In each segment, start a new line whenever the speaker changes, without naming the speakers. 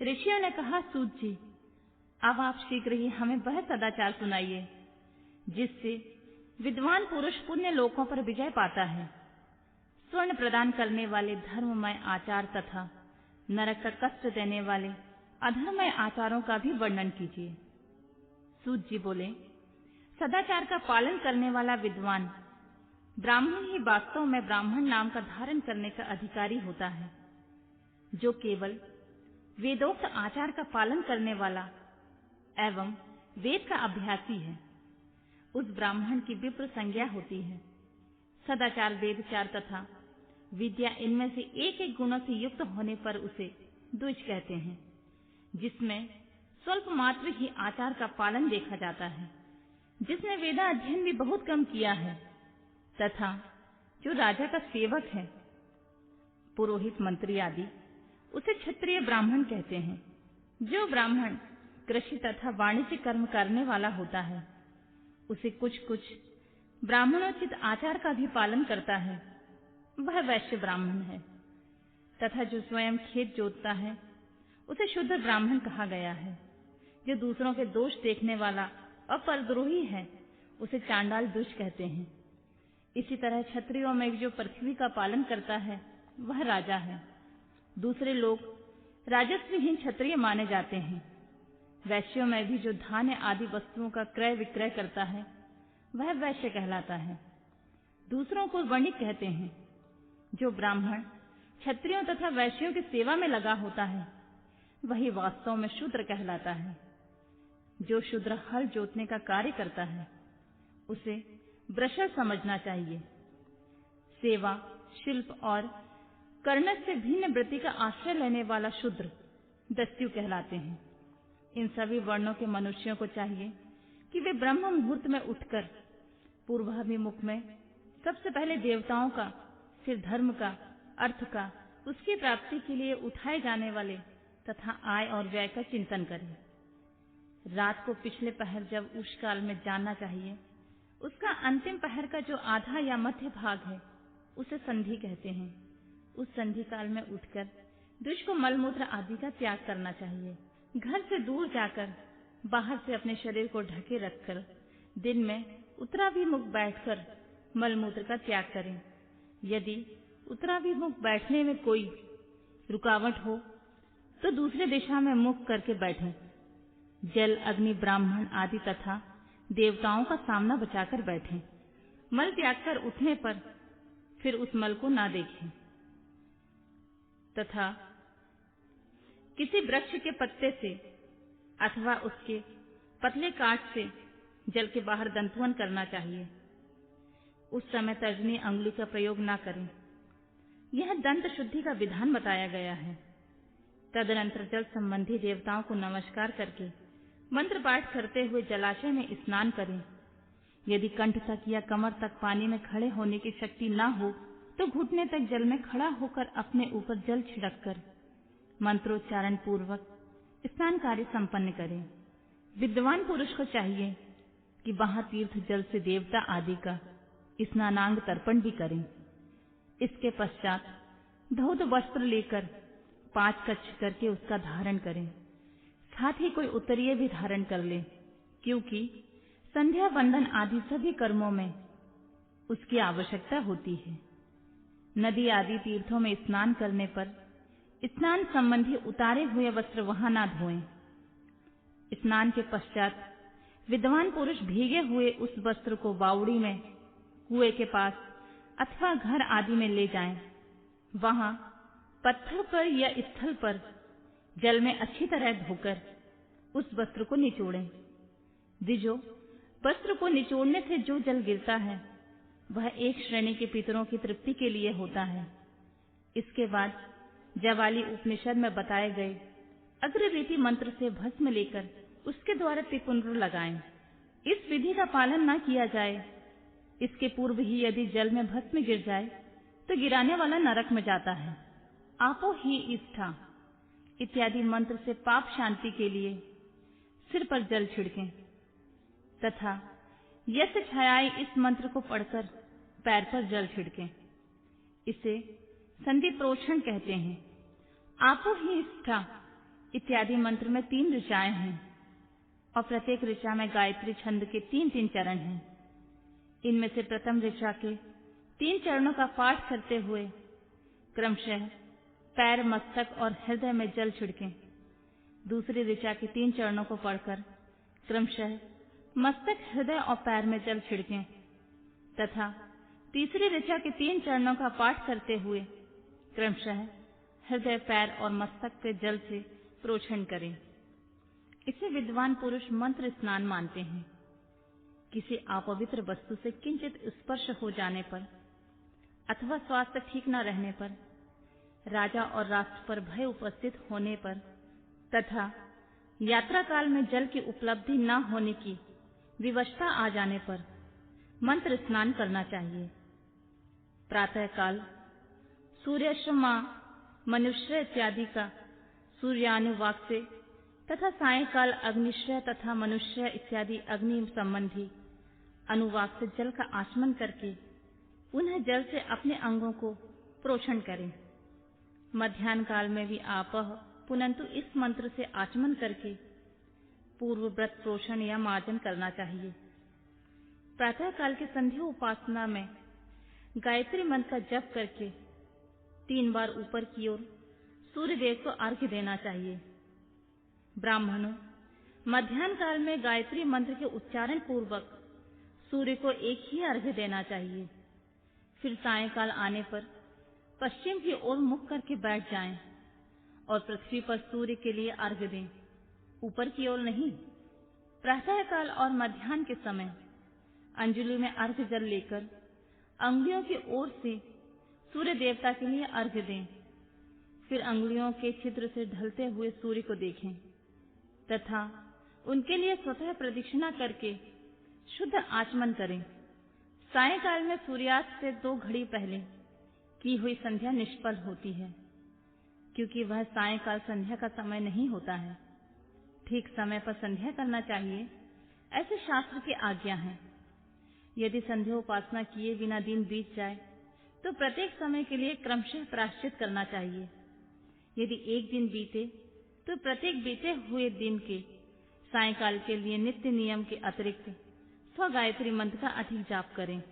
ऋषियों ने कहा, सूत जी, अब आप शीघ्र ही हमें वह सदाचार सुनाइए जिससे विद्वान पुरुष पुण्य लोकों पर विजय पाता है। स्वर्ण प्रदान करने वाले धर्ममय आचार तथा नरक का कष्ट देने वाले अधर्ममय आचारों का भी वर्णन कीजिए। सूत जी बोले, सदाचार का पालन करने वाला विद्वान ब्राह्मण ही वास्तव में ब्राह्मण नाम का धारण करने का अधिकारी होता है। जो केवल वेदोक्त आचार का पालन करने वाला एवं वेद का अभ्यासी है, उस ब्राह्मण की विप्र संज्ञा होती है। सदाचार, वेदचार तथा विद्या, इनमें से एक एक गुणों से युक्त होने पर उसे द्विज कहते हैं, जिसमें स्वल्प मात्र ही आचार का पालन देखा जाता है, जिसने वेदा अध्ययन भी बहुत कम किया है, तथा जो राजा का सेवक है, पुरोहित, मंत्री आदि, उसे क्षत्रिय ब्राह्मण कहते हैं। जो ब्राह्मण कृषि तथा वाणिज्य कर्म करने वाला होता है, उसे कुछ कुछ ब्राह्मणोचित आचार का भी पालन करता है, वह वैश्य ब्राह्मण है। तथा जो स्वयं खेत जोतता है, उसे शुद्ध ब्राह्मण कहा गया है। जो दूसरों के दोष देखने वाला और परद्रोही है, उसे चांडाल द्विज कहते हैं। इसी तरह क्षत्रियों में जो पृथ्वी का पालन करता है, वह राजा है। दूसरे लोग राजस्वहीन क्षत्रिय माने जाते हैं। वैश्यों में भी जो धान्य आदि वस्तुओं का क्रय विक्रय करता है, वह वैश्य कहलाता है। दूसरों को वणिक कहते हैं। जो ब्राह्मण क्षत्रियों तथा वैश्यों की सेवा में लगा होता है, वही वास्तव में शूद्र कहलाता है। जो शूद्र हल जोतने का कार्य करता है, उसे ब्रशर समझना चाहिए। सेवा, शिल्प और कर्णज से भिन्न वृत्ति का आश्रय लेने वाला शूद्र दस्यु कहलाते हैं। इन सभी वर्णों के मनुष्यों को चाहिए कि वे ब्रह्म मुहूर्त में उठकर पूर्वाभिमुख में सबसे पहले देवताओं का, फिर धर्म का, अर्थ का, उसकी प्राप्ति के लिए उठाए जाने वाले तथा आय और व्यय का चिंतन करें। रात को पिछले पहर जब उस काल में जानना चाहिए, उसका अंतिम पहर का जो आधा या मध्य भाग है, उसे संधि कहते हैं। उस संधि काल में उठकर द्विज को मलमूत्र आदि का त्याग करना चाहिए। घर से दूर जाकर बाहर से अपने शरीर को ढके रखकर दिन में उत्तराभिमुख बैठकर मलमूत्र का त्याग करें। यदि उत्तराभिमुख बैठने में कोई रुकावट हो तो दूसरे दिशा में मुख करके बैठें। जल, अग्नि, ब्राह्मण आदि तथा देवताओं का सामना बचाकर बैठें। मल त्याग कर उठने पर फिर उस मल को ना देखें तथा किसी वृक्ष के पत्ते से अथवा उसके पतले काट से जल के बाहर दंतवन करना चाहिए। उस समय तर्जनी अंगुली का प्रयोग ना करें। यह दंत शुद्धि का विधान बताया गया है। तदनंतर जल संबंधी देवताओं को नमस्कार करके मंत्र पाठ करते हुए जलाशय में स्नान करें। यदि कंठ तक या कमर तक पानी में खड़े होने की शक्ति ना हो तो घुटने तक जल में खड़ा होकर अपने ऊपर जल छिड़ककर मंत्रोच्चारण पूर्वक स्नान कार्य संपन्न करें। विद्वान पुरुष को चाहिए कि वहां तीर्थ जल से देवता आदि का स्नानांग तर्पण भी करें। इसके पश्चात धौत वस्त्र लेकर 5 कच्छ करके उसका धारण करें। साथ ही कोई उत्तरीय भी धारण कर ले, क्योंकि संध्या वंदन आदि सभी कर्मों में उसकी आवश्यकता होती है। नदी आदि तीर्थों में स्नान करने पर स्नान संबंधी उतारे हुए वस्त्र वहां ना धोएं। स्नान के पश्चात विद्वान पुरुष भीगे हुए उस वस्त्र को बावड़ी में कुएं के पास अथवा घर आदि में ले जाएं। वहां पत्थर पर या स्थल पर जल में अच्छी तरह धोकर उस वस्त्र को निचोड़ें। द्विजो, वस्त्र को निचोड़ने से जो जल गिरता है, वह एक श्रेणी के पितरों की तृप्ति के लिए होता है। इसके बाद जवाली उपनिषद में बताए गए अग्ररीति मंत्र से भस्म लेकर उसके द्वारा त्रिपुंड्र लगाएं। इस विधि का पालन न किया जाए, इसके पूर्व ही यदि जल में भस्म गिर जाए तो गिराने वाला नरक में जाता है। आपो ही इष्ठा इत्यादि मंत्र से पाप शांति के लिए सिर पर जल छिड़कें तथा यश छायाए इस मंत्र को पढ़कर पैर पर जल छिड़कें। इसे संधि प्रोक्षण कहते हैं। आपो ही इष्ठा इत्यादि मंत्र में 3 ऋचाएं हैं और प्रत्येक ऋचा में गायत्री छंद के 3-3 चरण हैं। इनमें से प्रथम ऋचा के 3 चरणों का पाठ करते हुए क्रमशः पैर, मस्तक और हृदय में जल छिड़कें। दूसरी ऋचा के 3 चरणों को पढ़कर क्रमशः मस्तक, हृदय और पैर में जल छिड़कें तथा तीसरी ऋचा के 3 चरणों का पाठ करते हुए क्रमशः हृदय, पैर और मस्तक पे जल से प्रोक्षण करें। इसे विद्वान पुरुष मंत्र स्नान मानते हैं। किसी अपवित्र वस्तु से किंचित स्पर्श हो जाने पर अथवा स्वास्थ्य ठीक न रहने पर, राजा और राष्ट्र पर भय उपस्थित होने पर तथा यात्रा काल में जल की उपलब्धि न होने की विवशता आ जाने पर मंत्र स्नान करना चाहिए। प्रातः काल सूर्याश्रमा, मनुष्य इत्यादि का सूर्यानुवाक से तथा सायंकाल अग्निश्रय तथा मनुष्य इत्यादि अग्नि संबंधी अनुवाक से जल का आचमन करके पुनः जल से अपने अंगों को प्रोक्षण करें। मध्याह्न काल में भी आपह पुनंतु इस मंत्र से आचमन करके पूर्व व्रत प्रोक्षण या मार्जन करना चाहिए। प्रातः काल के संध्या उपासना में गायत्री मंत्र का जप करके 3 बार ऊपर की ओर सूर्य देव को अर्घ्य देना चाहिए। ब्राह्मणों, मध्याह्न काल में गायत्री मंत्र के उच्चारण पूर्वक सूर्य को एक ही अर्घ्य देना चाहिए। फिर सायंकाल आने पर पश्चिम की ओर मुख करके बैठ जाएं और पृथ्वी पर सूर्य के लिए अर्घ्य दें, ऊपर की ओर नहीं। प्रातः काल और मध्याह्न के समय अंजलि में अर्घ्य जल लेकर अंगुलियों की ओर से सूर्य देवता के लिए अर्घ्य दें। फिर अंगुलियों के छिद्र से ढलते हुए सूर्य को देखें तथा उनके लिए स्वतः प्रदक्षिणा करके शुद्ध आचमन करें। सायंकाल में सूर्यास्त से 2 घड़ी पहले की हुई संध्या निष्फल होती है, क्योंकि वह सायंकाल संध्या का समय नहीं होता है। ठीक समय पर संध्या करना चाहिए, ऐसे शास्त्र की आज्ञा है। यदि संध्या उपासना किए बिना दिन बीत जाए तो प्रत्येक समय के लिए क्रमशः प्रायश्चित करना चाहिए। यदि एक दिन बीते तो प्रत्येक बीते हुए दिन के सायंकाल के लिए नित्य नियम के अतिरिक्त 100 गायत्री मंत्र का अधिक जाप करें।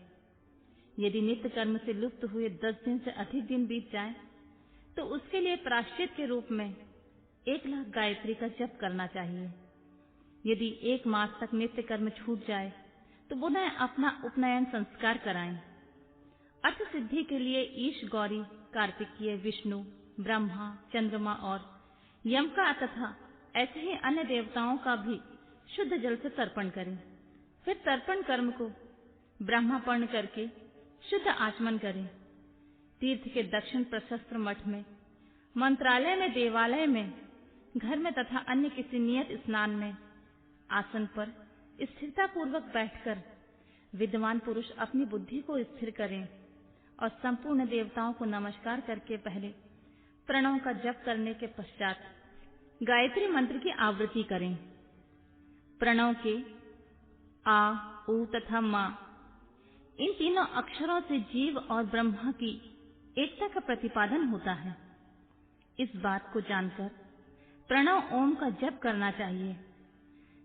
यदि नित्य कर्म से लुप्त हुए 10 दिन से अधिक दिन बीत जाए तो उसके लिए प्रायश्चित के रूप में 1 लाख गायत्री का जप करना चाहिए। यदि 1 मास तक नित्य कर्म छूट जाए तो पुनः अपना उपनयन संस्कार कराएं। अर्थ सिद्धि के लिए ईश, गौरी, कार्तिकीय, विष्णु, ब्रह्मा, चंद्रमा और यम का तथा ऐसे ही अन्य देवताओं का भी शुद्ध जल से तर्पण करें। फिर तर्पण कर्म को ब्रह्मापर्ण करके शुद्ध आचमन करें। तीर्थ के दक्षिण प्रशस्त्र मठ में, मंत्रालय में, देवालय में, घर में तथा अन्य किसी नियत स्नान में आसन पर स्थिरता पूर्वक बैठकर विद्वान पुरुष अपनी बुद्धि को स्थिर करें और संपूर्ण देवताओं को नमस्कार करके पहले प्रणव का जप करने के पश्चात गायत्री मंत्र की आवृत्ति करें। प्रणव के आ, उ तथा मा, इन तीनों अक्षरों से जीव और ब्रह्मा की एकता का प्रतिपादन होता है। इस बात को जानकर प्रणव ओम का जप करना चाहिए।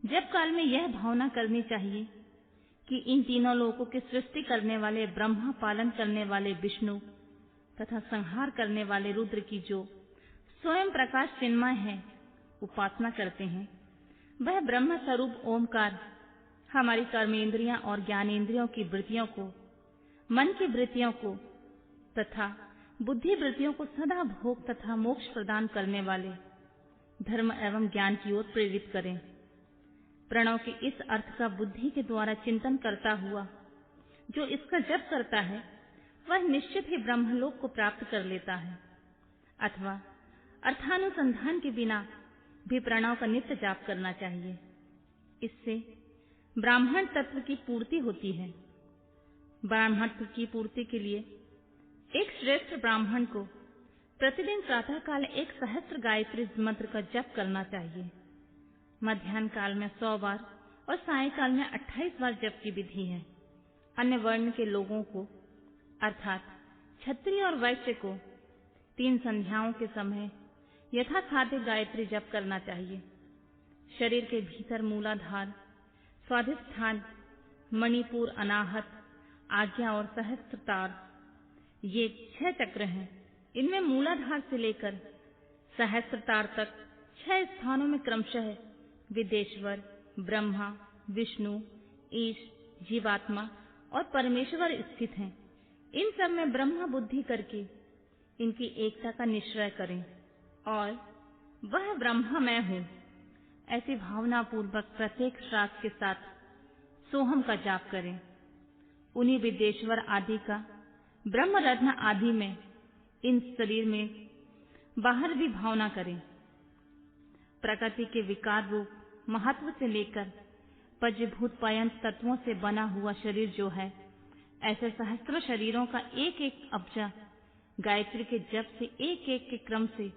जप काल में यह भावना करनी चाहिए कि इन तीनों लोकों की सृष्टि करने वाले ब्रह्मा, पालन करने वाले विष्णु तथा संहार करने वाले रुद्र की जो स्वयं प्रकाश चिन्मय है उपासना करते हैं, वह ब्रह्म स्वरूप ओमकार हमारी कर्मेंद्रियां और ज्ञानेंद्रियों की वृत्तियों को, मन की वृत्तियों को तथा बुद्धि वृत्तियों को सदा भोग तथा मोक्ष प्रदान करने वाले धर्म एवं ज्ञान की ओर प्रेरित करें। प्रणव के इस अर्थ का बुद्धि के द्वारा चिंतन करता हुआ जो इसका जप करता है वह निश्चित ही ब्रह्मलोक को प्राप्त कर लेता है, अथवा अर्थानुसंधान के बिना भी प्रणव का नित्य जाप करना चाहिए। इससे ब्राह्मण तत्व की पूर्ति होती है। ब्राह्मणत्व की पूर्ति के लिए एक श्रेष्ठ ब्राह्मण को प्रतिदिन प्रातः काल 1 सहस्त्र गायत्री मंत्र का जप करना चाहिए। मध्याह्न काल में 100 बार और सायंकाल में 28 बार जप की विधि है। अन्य वर्ण के लोगों को अर्थात क्षत्रिय और वैश्य को 3 संध्याओं के समय यथा खाद्य गायत्री जप करना चाहिए। शरीर के भीतर मूलाधार, स्वाधिष्ठान, मणिपुर, अनाहत, आज्ञा और सहस्त्रतार, ये 6 चक्र हैं। इनमें मूलाधार से लेकर सहस्त्रतार तक 6 स्थानों में क्रमशः विदेश्वर, ब्रह्मा, विष्णु, ईश, जीवात्मा और परमेश्वर स्थित हैं। इन सब में ब्रह्मा बुद्धि करके इनकी एकता का निश्चय करें और वह ब्रह्मा मैं हूँ ऐसी भावना पूर्वक प्रत्येक श्वास के साथ सोहम का जाप करें। उन्हीं विदेश्वर आदि का ब्रह्म रत्न आदि में इन शरीर में बाहर भी भावना करें। प्रकृति के विकार रूप महत्व से लेकर पंचभूत पर्यंत तत्वों से बना हुआ शरीर जो है, ऐसे सहस्त्रों शरीरों का एक एक अब्जा गायत्री के जप से एक एक के क्रम से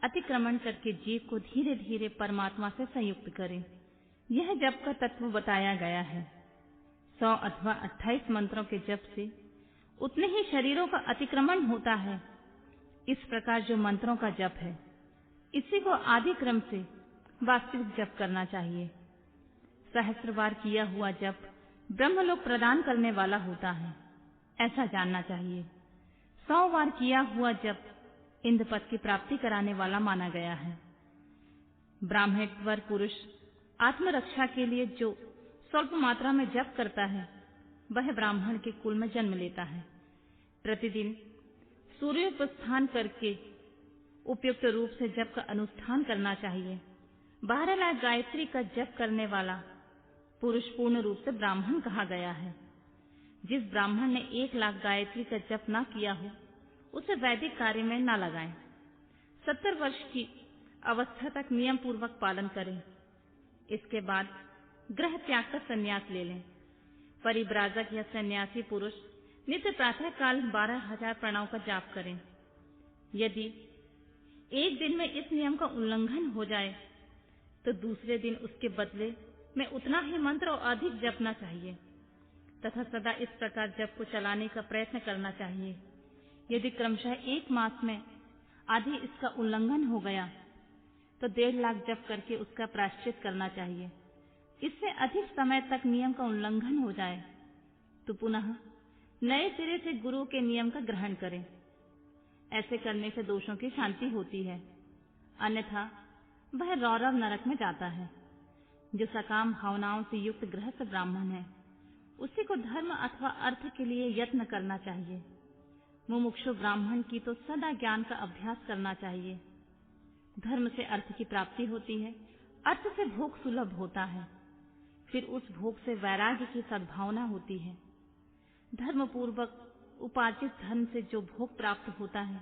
अतिक्रमण करके जीव को धीरे धीरे परमात्मा से संयुक्त करें। यह जप का तत्व बताया गया है। 100 अथवा 28 मंत्रों के जप से उतने ही शरीरों का अतिक्रमण होता है। इस प्रकार जो मंत्रों का जप है, इसी को आदि क्रम से वास्तविक जप करना चाहिए। सहस्त्र बार किया हुआ जप ब्रह्मलोक प्रदान करने वाला होता है, ऐसा जानना चाहिए। 100 बार किया हुआ जप इंद्रपद की प्राप्ति कराने वाला माना गया है। ब्राह्मणेतर पुरुष आत्मरक्षा के लिए जो स्वल्प मात्रा में जप करता है, वह ब्राह्मण के कुल में जन्म लेता है। प्रतिदिन सूर्योपासना करके उपयुक्त रूप से जप का अनुष्ठान करना चाहिए। 12 लाख गायत्री का जप करने वाला पुरुष पूर्ण रूप से ब्राह्मण कहा गया है। जिस ब्राह्मण ने 1 लाख गायत्री का जप न किया हो, उसे वैदिक कार्य में न लगाएं। 70 वर्ष की अवस्था तक नियम पूर्वक पालन करें। इसके बाद ग्रह त्याग का संन्यास ले लें। परिव्राजक या सन्यासी पुरुष नित्य प्रातः काल 12,000 प्रणव का जाप करें। यदि एक दिन में इस नियम का उल्लंघन हो जाए तो दूसरे दिन उसके बदले में उतना ही मंत्र और अधिक जपना चाहिए तथा सदा इस प्रकार जप को चलाने का प्रयत्न करना चाहिए। यदि क्रमशः 1 मास में आदि इसका उल्लंघन हो गया तो 1.5 लाख जप करके उसका प्रायश्चित करना चाहिए। इससे अधिक समय तक नियम का उल्लंघन हो जाए तो पुनः नए सिरे से गुरु के नियम का ग्रहण करें। ऐसे करने से दोषों की शांति होती है, अन्यथा वह रौरव नरक में जाता है। जो सकाम भावनाओं से युक्त गृहस्थ ब्राह्मण है, उसी को धर्म अथवा अर्थ के लिए यत्न करना चाहिए। मुमुक्षु ब्राह्मण की तो सदा ज्ञान का अभ्यास करना चाहिए। धर्म से अर्थ की प्राप्ति होती है, अर्थ से भोग सुलभ होता है, फिर उस भोग से वैराग्य की सद्भावना होती है। धर्म पूर्वक उपार्जित धन से जो भोग प्राप्त होता है,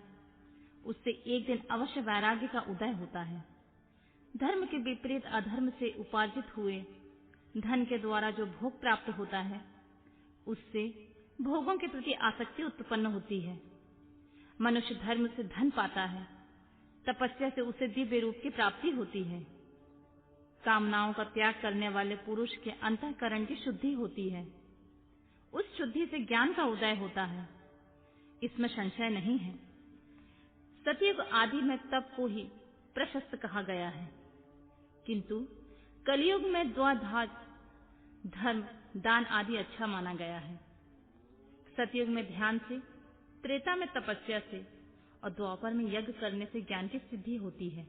उससे एक दिन अवश्य वैराग्य का उदय होता है। धर्म के विपरीत अधर्म से उपार्जित हुए धन के द्वारा जो भोग प्राप्त होता है, उससे भोगों के प्रति आसक्ति उत्पन्न होती है। मनुष्य धर्म से धन पाता है, तपस्या से उसे दिव्य रूप की प्राप्ति होती है। कामनाओं का त्याग करने वाले पुरुष के अंतःकरण की शुद्धि होती है। उस शुद्धि से ज्ञान का उदय होता है, इसमें संशय नहीं है। सतयुग आदि में तप को ही प्रशस्त कहा गया है, किंतु कलयुग में द्वादश धर्म, दान आदि अच्छा माना गया है। सतयुग में ध्यान से, त्रेता में तपस्या से और द्वापर में यज्ञ करने से ज्ञान की सिद्धि होती है,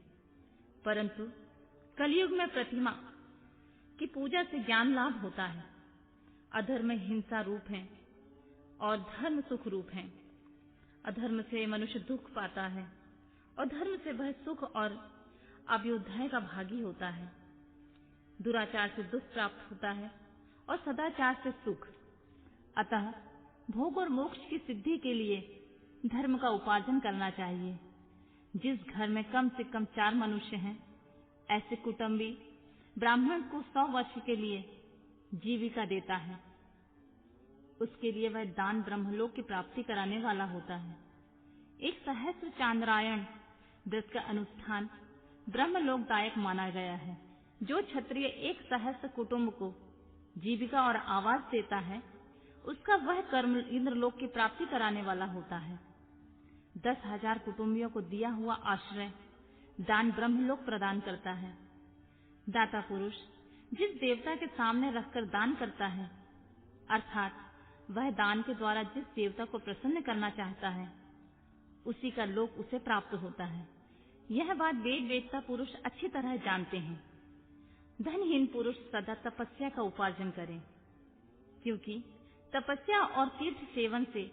परंतु कलयुग में प्रतिमा की पूजा से ज्ञान लाभ होता है। अधर्म हिंसा रूप है और धर्म सुख रूप है। अधर्म से मनुष्य दुख पाता है और धर्म से वह सुख और अभ्युदय का भागी होता है। दुराचार से दुख प्राप्त होता है और सदाचार से सुख। अतः भोग और मोक्ष की सिद्धि के लिए धर्म का उपार्जन करना चाहिए। जिस घर में कम से कम 4 मनुष्य हैं, ऐसे कुटुंबी ब्राह्मण को 100 वर्ष के लिए जीविका देता है। उसके लिए वह दान ब्रह्मलोक की प्राप्ति कराने वाला होता है। एक सहस्त्र चांद्रायण व्रत का अनुष्ठान ब्रह्मलोकदायक माना गया है। जो क्षत्रिय 1 सहस्त्र कुटुंब को जीविका और आवास देता है, उसका वह कर्म इंद्रलोक की प्राप्ति कराने वाला होता है। 10,000 कुटुंबियों को दिया हुआ आश्रय दान ब्रह्मलोक प्रदान करता है। दाता पुरुष जिस देवता के सामने रखकर दान करता है, अर्थात वह दान के द्वारा जिस देवता को प्रसन्न करना चाहता है, उसी का लोक उसे प्राप्त होता है। यह बात वेद वेदता पुरुष अच्छी तरह जानते हैं। धनहीन पुरुष सदा तपस्या का उपार्जन करें, क्योंकि तपस्या और तीर्थ सेवन से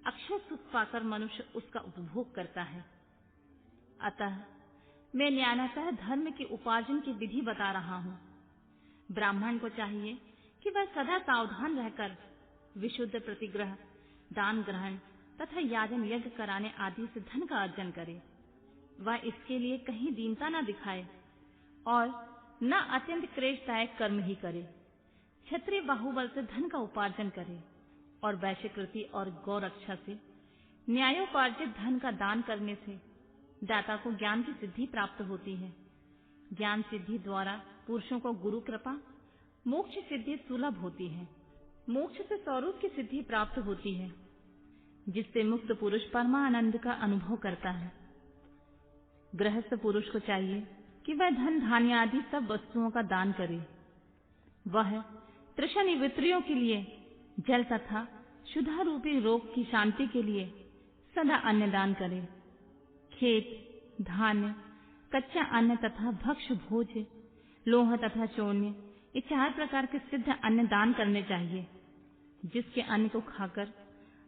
अक्षय सुख पाकर मनुष्य उसका उपभोग करता है। अतः मैं न्यायतः धर्म के उपार्जन की विधि बता रहा हूँ। ब्राह्मण को चाहिए कि वह सदा सावधान रहकर विशुद्ध प्रतिग्रह, दान ग्रहण तथा याजन यज्ञ कराने आदि से धन का अर्जन करे। वह इसके लिए कहीं दीनता न दिखाए और न अत्यंत क्लेशदायक कर्म ही करे। क्षत्रिय बाहुबल से धन का उपार्जन करे और वैश्यकृति और गौरक्षा से न्यायोपार्जित धन का दान करने से दाता को ज्ञान की सिद्धि प्राप्त होती है। ज्ञान सिद्धि द्वारा पुरुषों को गुरु कृपा, मोक्ष सिद्धि सुलभ होती है। मोक्ष से स्वरूप की सिद्धि प्राप्त होती है, जिससे मुक्त पुरुष परमानंद का अनुभव करता है। गृहस्थ पुरुष को चाहिए कि वह धन धान्य आदि सब वस्तुओं का दान करे। वह तृषा निवृत्तियों के लिए जल तथा क्षुधा रूपी रोग की शांति के लिए सदा अन्न दान करे। खेत, धान्य, कच्चा अन्न तथा भक्ष भोज, लोह तथा चूर्ण, ये 4 प्रकार के सिद्ध अन्न दान करने चाहिए, जिसके अन्न को खाकर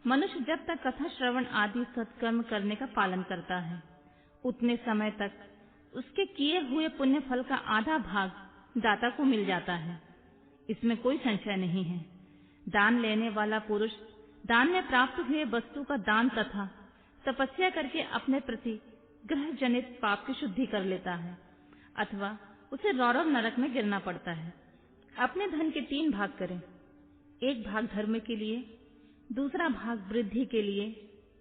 मनुष्य जब तक कथा श्रवण आदि सत्कर्म करने का पालन करता है, उतने समय तक उसके किए हुए पुण्य फल का आधा भाग दाता को मिल जाता है। इसमें कोई संशय नहीं है। दान लेने वाला पुरुष दान में प्राप्त हुए वस्तु का दान तथा तपस्या करके अपने प्रति ग्रह जनित पाप की शुद्धि कर लेता है, अथवा उसे रौरव नरक में गिरना पड़ता है। अपने धन के 3 भाग करें। एक भाग धर्म के लिए, दूसरा भाग वृद्धि के लिए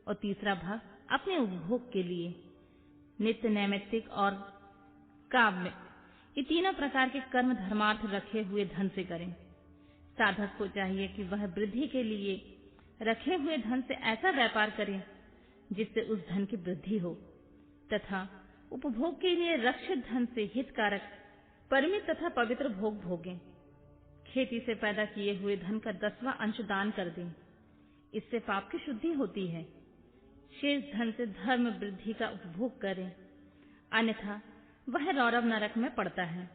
और तीसरा भाग अपने उपभोग के लिए। नित्य, नैमित्तिक और काव्य, ये तीनों प्रकार के कर्म धर्मार्थ रखे हुए धन से करें। साधक को चाहिए कि वह वृद्धि के लिए रखे हुए धन से ऐसा व्यापार करे जिससे उस धन की वृद्धि हो, तथा उपभोग के लिए रक्षित धन से हितकारक, परिमित तथा पवित्र भोग भोगें। खेती से पैदा किए हुए धन का 10वां अंश दान कर दें। इससे पाप की शुद्धि होती है। शेष धन से धर्म वृद्धि का उपभोग करें, अन्यथा वह रौरव नरक में पड़ता है,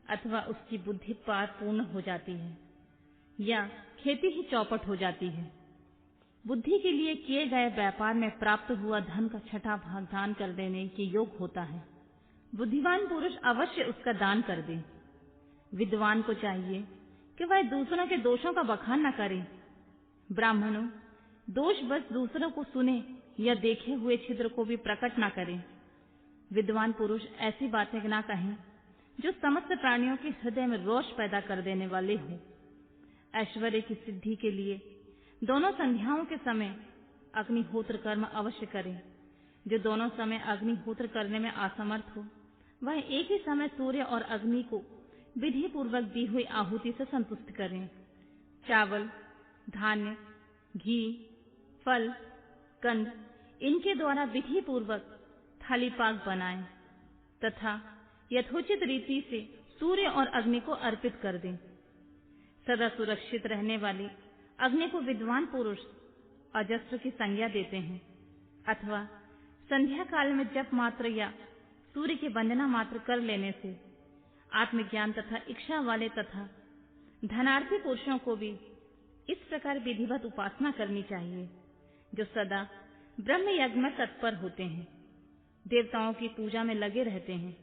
अथवा उसकी बुद्धि पार पूर्ण हो जाती है, या खेती ही चौपट हो जाती है। बुद्धि के लिए किए गए व्यापार में प्राप्त हुआ धन का 6वां भाग दान कर देने के योग होता है। बुद्धिमान पुरुष अवश्य उसका दान कर दे। विद्वान को चाहिए कि वह दूसरों के दोषों का बखान न करे। ब्राह्मणों, दोष बस दूसरों को सुने या देखे हुए छिद्र को भी प्रकट न करें। विद्वान पुरुष ऐसी बातें न कहें जो समस्त प्राणियों के हृदय में रोष पैदा कर देने वाले हो। ऐश्वर्य की सिद्धि के लिए दोनों संध्याओं के समय अग्निहोत्र कर्म अवश्य करें। जो दोनों समय अग्निहोत्र करने में असमर्थ हो, वह एक ही समय सूर्य और अग्नि को विधि पूर्वक दी हुई आहुति से संतुष्ट करें। चावल, धान्य, घी, फल, कंद, इनके द्वारा विधि पूर्वक थाली पाक बनाएं तथा यथोचित रीति से सूर्य और अग्नि को अर्पित कर दें। सदा सुरक्षित रहने वाली अग्नि को विद्वान पुरुष अजस्त्र की संज्ञा देते हैं, अथवा संध्या काल में जप मात्र या सूर्य की वंदना मात्र कर लेने से आत्मज्ञान तथा इच्छा वाले तथा धनार्थी पुरुषों को भी इस प्रकार विधिवत उपासना करनी चाहिए, जो सदा ब्रह्म यज्ञ में तत्पर होते हैं, देवताओं की पूजा में लगे रहते हैं,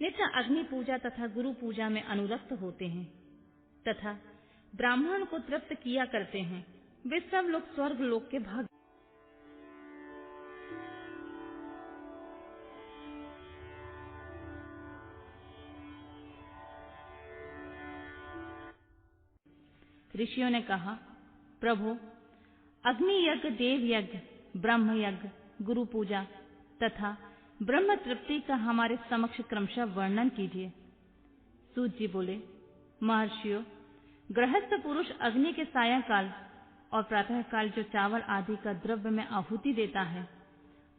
नित्य अग्नि पूजा तथा गुरु पूजा में अनुरक्त होते हैं, तथा ब्राह्मण को तृप्त किया करते हैं। वे सब लोग स्वर्ग लोक के भाग। ऋषियों ने कहा, प्रभु, अग्नि यज्ञ, देव यज्ञ, ब्रह्म यज्ञ, गुरु पूजा तथा ब्रह्म तृप्ति का हमारे समक्ष क्रमशः वर्णन कीजिए। सूत जी बोले, महर्षियों, गृहस्थ पुरुष अग्नि के सायंकाल और प्रातः काल जो चावल आदि का द्रव्य में आहुति देता है,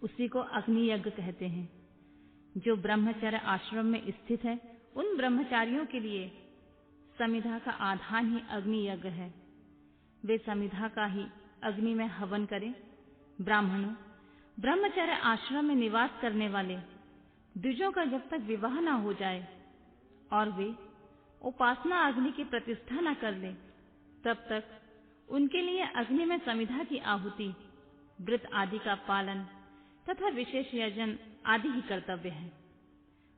उसी को अग्नि यज्ञ कहते हैं। जो ब्रह्मचर्य आश्रम में स्थित है, उन ब्रह्मचारियों के लिए समिधा का आधान ही अग्नि यज्ञ है। वे समिधा का ही अग्नि में हवन करें। ब्राह्मणों, ब्रह्मचर्य आश्रम में निवास करने वाले द्विजों का जब तक विवाह न हो जाए और वे उपासना अग्नि की प्रतिष्ठा न कर ले, तब तक उनके लिए अग्नि में समिधा की आहुति, व्रत आदि का पालन तथा विशेष यजन आदि ही कर्तव्य है।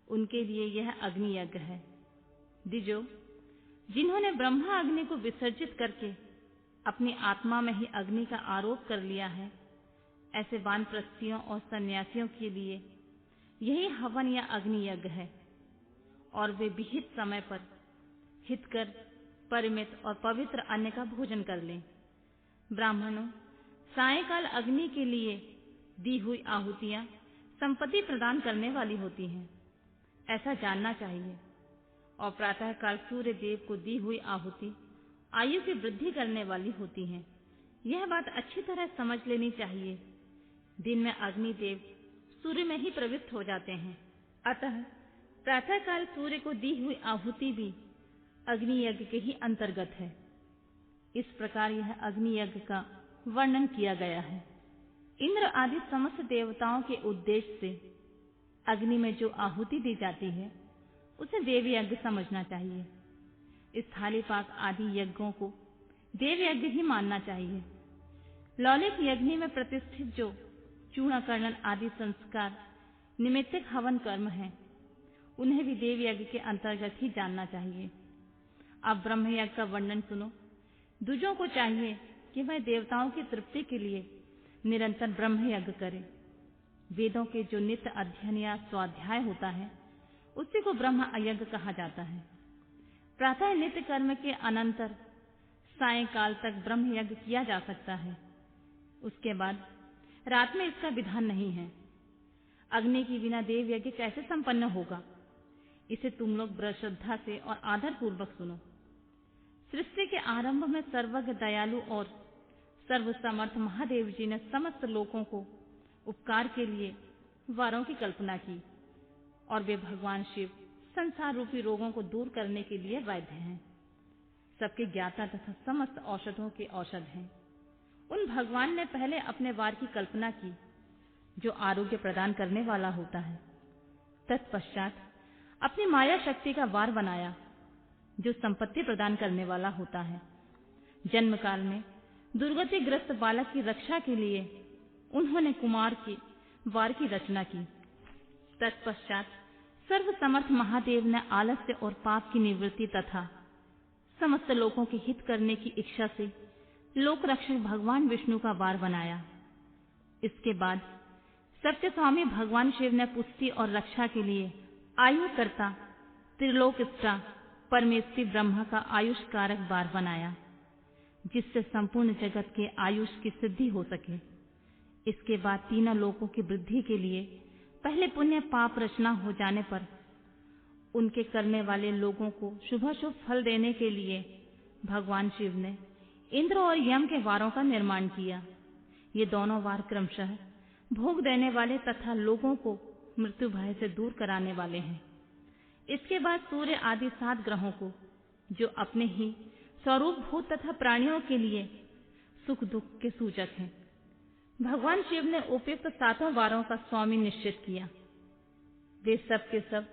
उनके लिए यह अग्नि यज्ञ है। द्विजों, जिन्होंने ब्रह्मा अग्नि को विसर्जित करके अपनी आत्मा में ही अग्नि का आरोप कर लिया है, ऐसे वानप्रस्थियों और सन्यासियों के लिए यही हवन या अग्नि यज्ञ है। और वे विहित समय पर हितकर, परिमित और पवित्र अन्न का भोजन कर लें। ब्राह्मणों, सायंकाल अग्नि के लिए दी हुई आहुतियां संपत्ति प्रदान करने वाली होती हैं, ऐसा जानना चाहिए। और प्रातःकाल सूर्य देव को दी हुई आहुति आयु की वृद्धि करने वाली होती हैं। यह बात अच्छी तरह समझ लेनी चाहिए। दिन में अग्नि देव सूर्य में ही प्रवृत्त हो जाते हैं, अतः प्रातःकाल सूर्य को दी हुई आहुति भी अग्नि यज्ञ के ही अंतर्गत है। इस प्रकार यह अग्नि यज्ञ का वर्णन किया गया है। इंद्र आदि समस्त देवताओं के उद्देश्य से अग्नि में जो आहुति दी जाती है, उसे देव यज्ञ समझना चाहिए। इस थाली पाक आदि यज्ञों को देव यज्ञ ही मानना चाहिए। लौलिक यज्ञ में प्रतिष्ठित जो चूर्णकर्णन आदि संस्कार निमित्तिक हवन कर्म है, उन्हें भी देव यज्ञ के अंतर्गत ही जानना चाहिए। अब ब्रह्म यज्ञ का वर्णन सुनो। द्विजों को चाहिए कि वह देवताओं की तृप्ति के लिए निरंतर ब्रह्म यज्ञ करे। वेदों के जो नित्य अध्ययन या स्वाध्याय होता है, उसी को ब्रह्म यज्ञ कहा जाता है। प्रातः नित्य कर्म के अनंतर सायंकाल तक ब्रह्म यज्ञ किया जा सकता है। उसके बाद रात में इसका विधान नहीं है। अग्नि के बिना देव यज्ञ कैसे संपन्न होगा, इसे तुम लोग बड़ी श्रद्धा से और आदर पूर्वक सुनो। सृष्टि के आरंभ में सर्वज्ञ, दयालु और सर्वसमर्थ महादेव जी ने समस्त लोगों को उपकार के लिए वारों की कल्पना की, और वे भगवान शिव संसार रूपी रोगों को दूर करने के लिए वैद्य हैं, सबके ज्ञाता तथा समस्त औषधों के औषध हैं। उन भगवान ने पहले अपने वार की कल्पना की, जो आरोग्य प्रदान करने वाला होता है। तत्पश्चात अपनी माया शक्ति का वार बनाया, जो संपत्ति प्रदान करने वाला होता है। जन्म काल में दुर्गतिग्रस्त बालक की रक्षा के लिए उन्होंने कुमार के वार की रचना की। तत्पश्चात सर्वसमर्थ महादेव ने आलस्य और पाप की निवृत्ति तथा समस्त लोगों के हित करने की इच्छा से लोक रक्षक भगवान विष्णु का वार बनाया। इसके बाद सत्य स्वामी भगवान शिव ने पुष्टि और रक्षा के लिए आयुकर्ता, त्रिलोकस्ता, परमेष्टि ब्रह्मा का आयुष कारक वार बनाया, जिससे संपूर्ण जगत के आयुष की सिद्धि हो सके। इसके बाद तीनों लोकों की वृद्धि के लिए पहले पुण्य पाप रचना हो जाने पर उनके करने वाले लोगों को शुभाशुभ फल देने के लिए भगवान शिव ने इंद्र और यम के वारों का निर्माण किया। ये दोनों वार क्रमशः भोग देने वाले तथा लोगों को मृत्यु भय से दूर कराने वाले हैं। इसके बाद सूर्य आदि 7 ग्रहों को, जो अपने ही स्वरूप भूत तथा प्राणियों के लिए सुख दुख के सूचक हैं, भगवान शिव ने उपयुक्त 7 वारों का स्वामी निश्चित किया। वे सब के सब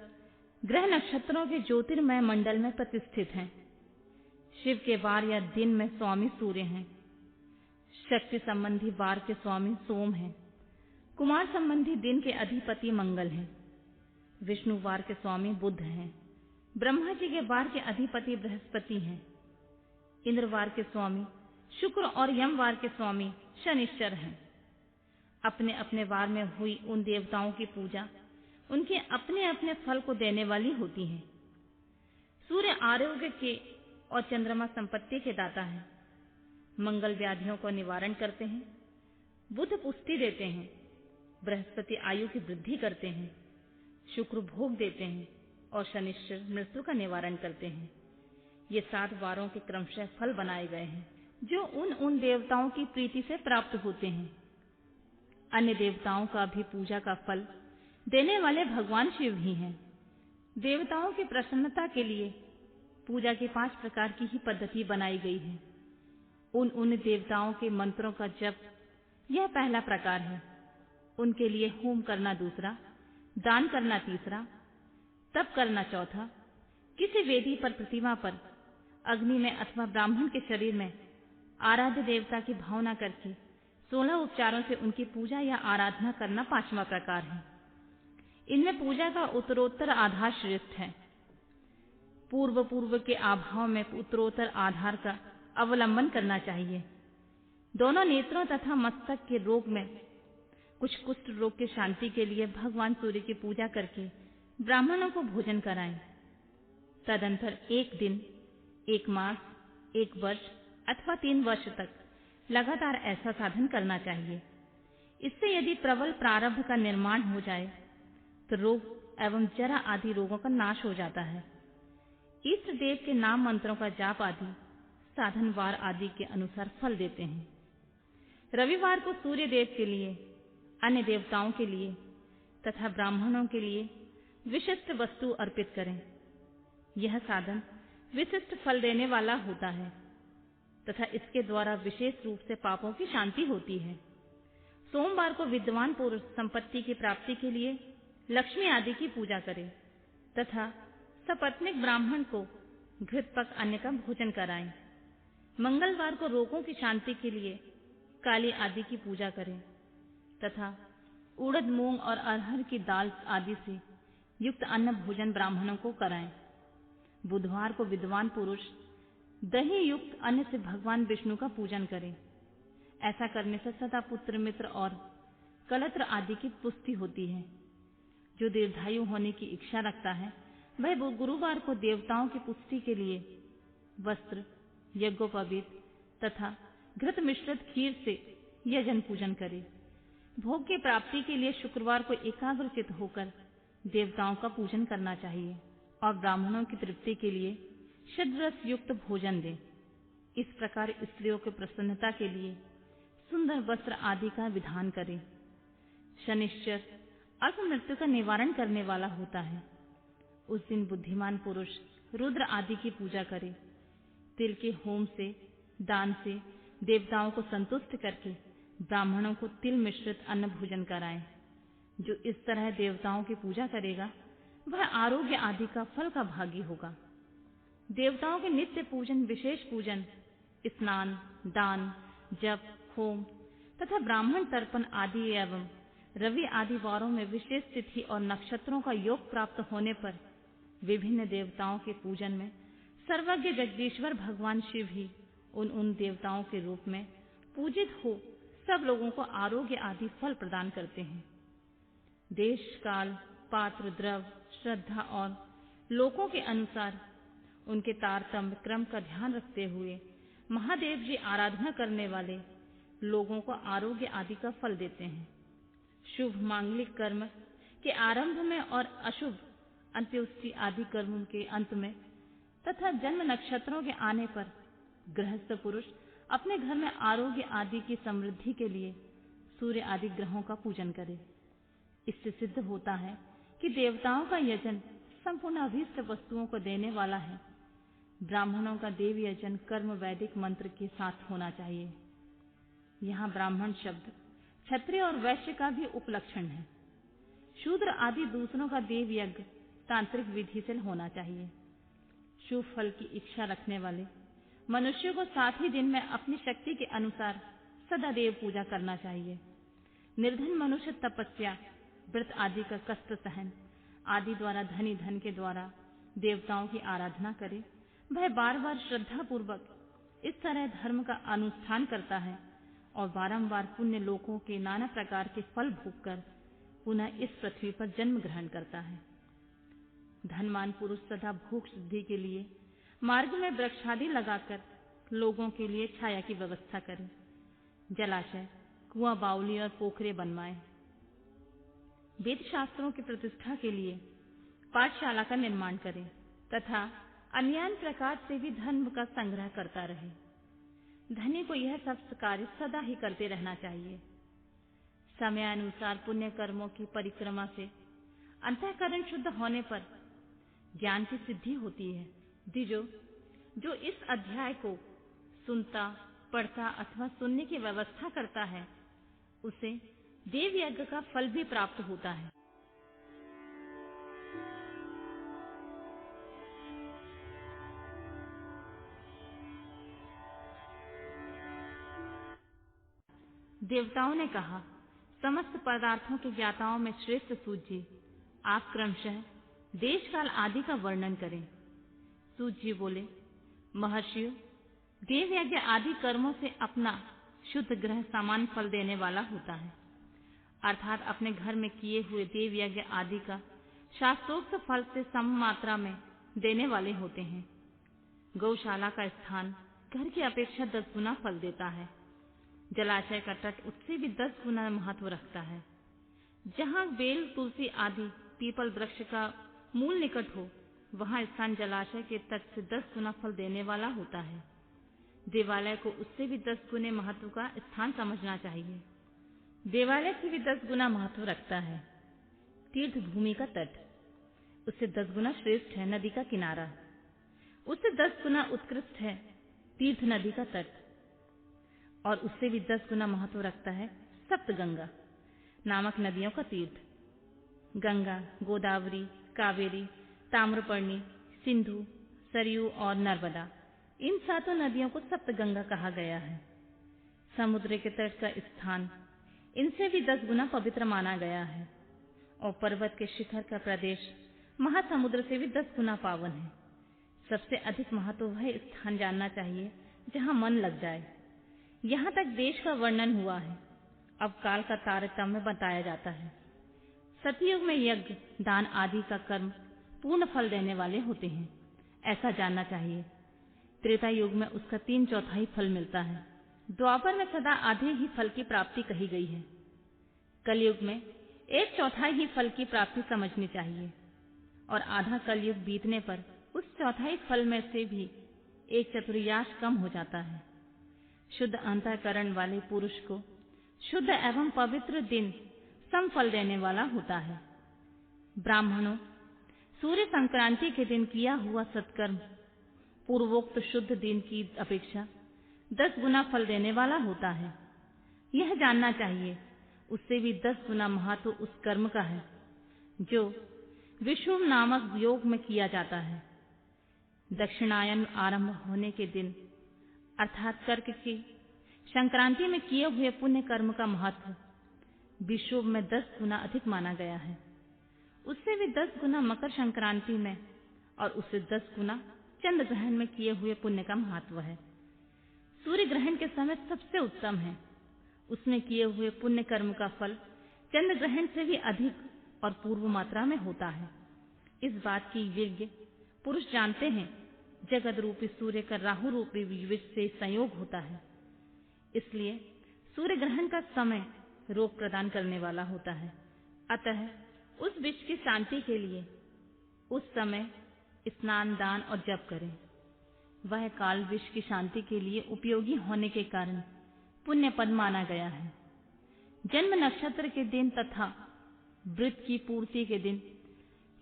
ग्रह नक्षत्रों के ज्योतिर्मय मंडल में प्रतिष्ठित हैं। शिव के वार या दिन में स्वामी सूर्य हैं। शक्ति संबंधी वार के स्वामी सोम हैं। कुमार संबंधी दिन के अधिपति मंगल हैं। विष्णु वार के स्वामी बुध हैं। ब्रह्मा जी के वार के अधिपति बृहस्पति हैं। इंद्र वार के स्वामी शुक्र और यम वार के स्वामी शनिश्चर हैं। अपने अपने वार में हुई उन देवताओं की पूजा उनके अपने अपने फल को देने वाली होती है। सूर्य आरोग्य के और चंद्रमा संपत्ति के दाता है। मंगल व्याधियों को निवारण करते हैं। बुध पुष्टि देते हैं। बृहस्पति आयु की वृद्धि करते हैं। शुक्र भोग देते हैं और शनिश्चर मृत्यु का निवारण करते हैं। ये 7 वारों के क्रमशः फल बनाए गए हैं, जो उन देवताओं की प्रीति से प्राप्त होते हैं। अन्य देवताओं का भी पूजा का फल देने वाले भगवान शिव ही हैं। देवताओं की प्रसन्नता के लिए पूजा के 5 प्रकार की ही पद्धति बनाई गई है। उन देवताओं के मंत्रों का जप यह पहला प्रकार है। उनके लिए होम करना दूसरा, दान करना तीसरा, तप करना चौथा, किसी वेदी पर, प्रतिमा पर, अग्नि में अथवा ब्राह्मण के शरीर में आराध्य देवता की भावना करके 16 उपचारों से उनकी पूजा या आराधना करना 5वां प्रकार है। इनमें पूजा का उत्तरोत्तर आधार श्रेष्ठ है। पूर्व के अभाव में उत्तरोत्तर आधार का अवलंबन करना चाहिए। दोनों नेत्रों तथा मस्तक के रोग में कुछ कुष्ठ रोग की शांति के लिए भगवान सूर्य की पूजा करके ब्राह्मणों को भोजन कराएं। तदंतर 1 दिन, 1 मास, 1 वर्ष अथवा 3 वर्ष तक लगातार ऐसा साधन करना चाहिए। इससे यदि प्रबल प्रारब्ध का निर्माण हो जाए तो रोग एवं जरा आदि रोगों का नाश हो जाता है। इष्ट देव के नाम मंत्रों का जाप आदि साधनवार आदि के अनुसार फल देते हैं। रविवार को सूर्य देव के लिए, अन्य देवताओं के लिए तथा ब्राह्मणों के लिए विशिष्ट वस्तु अर्पित करें। यह साधन विशिष्ट फल देने वाला होता है तथा इसके द्वारा विशेष रूप से पापों की शांति होती है। सोमवार को विद्वान पुरुष संपत्ति की प्राप्ति के लिए लक्ष्मी आदि की पूजा करें तथा सपत्नीक ब्राह्मण को घृतपक अन्न का भोजन कराएं। मंगलवार को रोगों की शांति के लिए काली आदि की पूजा करें तथा उड़द, मूंग और अरहर की दाल आदि से युक्त अन्न भोजन ब्राह्मणों को कराएं। बुधवार को विद्वान पुरुष दही युक्त अन्न से भगवान विष्णु का पूजन करें। ऐसा करने से सदा पुत्र, मित्र और कलत्र आदि की पुष्टि होती है। जो दीर्घायु होने की इच्छा रखता है वह गुरुवार को देवताओं की पुष्टि के लिए वस्त्र, यज्ञोपवीत तथा घृत मिश्रित खीर से यजन पूजन करे। भोग की प्राप्ति के लिए शुक्रवार को एकाग्रचित होकर देवताओं का पूजन करना चाहिए और ब्राह्मणों की तृप्ति के लिए षड्रस युक्त भोजन दे। इस प्रकार स्त्रियों की प्रसन्नता के लिए सुंदर वस्त्र आदि का विधान करें। शनिश्चर अल्प मृत्यु का निवारण करने वाला होता है। उस दिन बुद्धिमान पुरुष रुद्र आदि की पूजा करे। तिल के होम से, दान से देवताओं को संतुष्ट करके ब्राह्मणों को तिल मिश्रित अन्न भोजन कराएं। जो इस तरह देवताओं की पूजा करेगा वह आरोग्य आदि का फल का भागी होगा। देवताओं के नित्य पूजन, विशेष पूजन, स्नान, दान, जप, होम तथा ब्राह्मण तर्पण आदि एवं रवि आदि वारों में विशेष तिथि और नक्षत्रों का योग प्राप्त होने पर विभिन्न देवताओं के पूजन में सर्वज्ञ जगदीश्वर भगवान शिव ही उन देवताओं के रूप में पूजित हो सब लोगों को आरोग्य आदि फल प्रदान करते हैं। देश, काल, पात्र, द्रव, श्रद्धा और लोकों के अनुसार उनके तारतम्य क्रम का ध्यान रखते हुए महादेव जी आराधना करने वाले लोगों को आरोग्य आदि का फल देते हैं। शुभ मांगलिक कर्म के आरंभ में और अशुभ अंत्योष्टि आदि कर्म के अंत में तथा जन्म नक्षत्रों के आने पर गृहस्थ पुरुष अपने घर में आरोग्य आदि की समृद्धि के लिए सूर्य आदि ग्रहों का पूजन करे। इससे सिद्ध होता है कि देवताओं का यजन संपूर्ण अभीष्ट वस्तुओं को देने वाला है। ब्राह्मणों का देव यजन कर्म वैदिक मंत्र के साथ होना चाहिए। यहाँ ब्राह्मण शब्द क्षत्रिय और वैश्य का भी उपलक्षण है। शूद्र आदि दूसरों का देव यज्ञ तांत्रिक विधि से होना चाहिए। शुभ फल की इच्छा रखने वाले मनुष्य को 7 ही दिन में अपनी शक्ति के अनुसार सदा देव पूजा करना चाहिए। निर्धन मनुष्य तपस्या, व्रत आदि का कष्ट सहन आदि द्वारा धनी धन के द्वारा देवताओं की आराधना करे। वह बार बार श्रद्धा पूर्वक इस तरह धर्म का अनुष्ठान करता है और बारंबार पुण्य लोकों के नाना प्रकार के फल भोगकर पुनः इस पृथ्वी पर जन्म ग्रहण करता है। धनवान पुरुष सदा भूख शुद्धि के लिए मार्ग में वृक्षादि लगाकर लोगों के लिए छाया की व्यवस्था करे। जलाशय, कुआं, बावली और पोखरे बनवाए। वेद शास्त्रों की प्रतिष्ठा के लिए पाठशाला का निर्माण करे तथा अन्य प्रकार से भी धर्म का संग्रह करता रहे। धनी को यह सब कार्य सदा ही करते रहना चाहिए। समयानुसार पुण्य कर्मों की परिक्रमा से अंतःकरण शुद्ध होने पर ज्ञान की सिद्धि होती है। द्विजो, जो इस अध्याय को सुनता, पढ़ता अथवा सुनने की व्यवस्था करता है, उसे देव यज्ञ का फल भी प्राप्त होता है। देवताओं ने कहा, समस्त पदार्थों के ज्ञाताओं में श्रेष्ठ सूत जी, आप क्रमशः देश काल आदि का वर्णन करें। सूत जी बोले, महर्षियों, देव यज्ञ आदि कर्मों से अपना शुद्ध ग्रह समान फल देने वाला होता है, अर्थात अपने घर में किए हुए देव यज्ञ आदि का शास्त्रोक्त फल से सम मात्रा में देने वाले होते हैं। गौशाला का स्थान घर की अपेक्षा 10 गुना फल देता है। जलाशय का तट उससे भी 10 गुना महत्व रखता है। जहाँ बेल, तुलसी आदि पीपल वृक्ष का मूल निकट हो, वहाँ स्थान जलाशय के तट से 10 गुना फल देने वाला होता है। देवालय को उससे भी 10 गुने महत्व का स्थान समझना चाहिए। देवालय से भी 10 गुना महत्व रखता है। तीर्थ भूमि का तट उससे 10 गुना श्रेष्ठ है। नदी का किनारा उससे 10 गुना उत्कृष्ट है। तीर्थ नदी का तट और उससे भी 10 गुना महत्व रखता है सप्तगंगा नामक नदियों का तीर्थ। गंगा, गोदावरी, कावेरी, ताम्रपर्णी, सिंधु, सरयू और नर्मदा, इन 7 नदियों को सप्तगंगा कहा गया है। समुद्र के तट का स्थान इनसे भी 10 गुना पवित्र माना गया है और पर्वत के शिखर का प्रदेश महासमुद्र से भी 10 गुना पावन है। सबसे अधिक महत्व वह स्थान जानना चाहिए जहाँ मन लग जाए। यहाँ तक देश का वर्णन हुआ है। अब काल का तारतम्य बताया जाता है। सतयुग में यज्ञ, दान आदि का कर्म पूर्ण फल देने वाले होते हैं, ऐसा जानना चाहिए। त्रेता युग में उसका 3/4 फल मिलता है। द्वापर में सदा आधे ही फल की प्राप्ति कही गई है। कलयुग में 1/4 ही फल की प्राप्ति समझनी चाहिए और आधा कलयुग बीतने पर उस 1/4 फल में से भी 1/4 कम हो जाता है। शुद्ध अंतःकरण वाले पुरुष को शुद्ध एवं पवित्र दिन सम फल देने वाला होता है। ब्राह्मणों, सूर्य संक्रांति के दिन किया हुआ सत्कर्म पूर्वोक्त शुद्ध दिन की अपेक्षा 10 गुना फल देने वाला होता है। यह जानना चाहिए, उससे भी 10 गुना महत्व उस कर्म का है जो विषुव नामक योग में किया जाता है। दक्षिणायन आरंभ होने के दिन अर्थात कर्क की संक्रांति में किए हुए पुण्य कर्म का महत्व विषुव में 10 गुना अधिक माना गया है। उससे भी 10 गुना मकर संक्रांति में और उससे 10 गुना चंद्र ग्रहण में किए हुए पुण्य का महत्व है। सूर्य ग्रहण के समय सबसे उत्तम है। उसमें किए हुए पुण्य कर्म का फल चंद्र ग्रहण से भी अधिक और पूर्व मात्रा में होता है। इस बात की विज्ञ पुरुष जानते हैं। जगत रूपी सूर्य का राहु रूपी विष से संयोग होता है, इसलिए सूर्य ग्रहण का समय रोग प्रदान करने वाला होता है। अतः उस विष की शांति के लिए उस समय स्नान, दान और जप करें। वह काल विष की शांति के लिए उपयोगी होने के कारण पुण्य पद माना गया है। जन्म नक्षत्र के दिन तथा व्रत की पूर्ति के दिन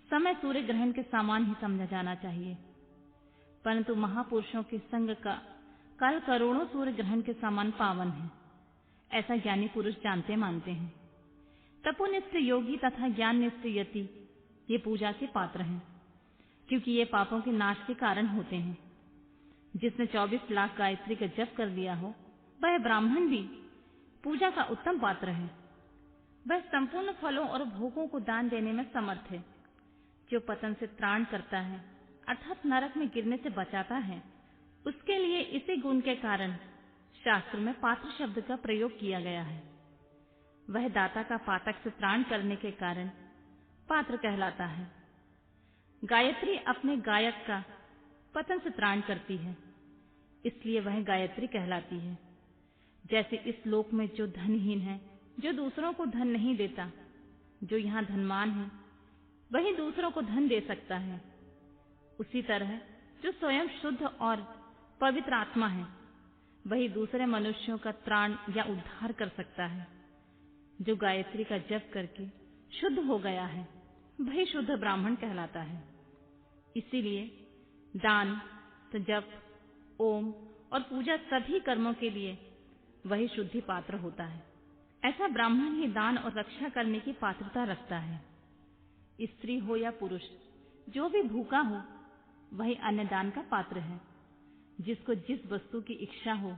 समय सूर्य ग्रहण के समान ही समझा जाना चाहिए, परंतु महापुरुषों के संग का काल करोड़ों सूर्य ग्रहण के समान पावन है, ऐसा ज्ञानी पुरुष जानते मानते हैं। तपोनिष्ठ योगी तथा ज्ञाननिष्ठ यति ये पूजा के पात्र हैं, क्योंकि ये पापों के नाश के कारण होते हैं। जिसने 24 लाख गायत्री का जप कर लिया हो, वह ब्राह्मण भी पूजा का उत्तम पात्र है। वह संपूर्ण फलों और भोगों को दान देने में समर्थ है। जो पतन से त्राण करता है अर्थात नरक में गिरने से बचाता है, उसके लिए इसी गुण के कारण शास्त्र में पात्र शब्द का प्रयोग किया गया है। वह दाता का पातक से त्राण करने के कारण पात्र कहलाता है। गायत्री अपने गायक का पतन से त्राण करती है, इसलिए वह गायत्री कहलाती है। जैसे इस लोक में जो धनहीन है, जो दूसरों को धन नहीं देता, जो यहाँ धनवान है वही दूसरों को धन दे सकता है, उसी तरह जो स्वयं शुद्ध और पवित्र आत्मा है वही दूसरे मनुष्यों का त्राण या उद्धार कर सकता है। जो गायत्री का जप करके शुद्ध हो गया है वही शुद्ध ब्राह्मण कहलाता है। इसीलिए दान, जप, ओम और पूजा सभी कर्मों के लिए वही शुद्धि पात्र होता है। ऐसा ब्राह्मण ही दान और रक्षा करने की पात्रता रखता है। स्त्री हो या पुरुष, जो भी भूखा हो वही अन्न दान का पात्र है। जिसको जिस वस्तु की इच्छा हो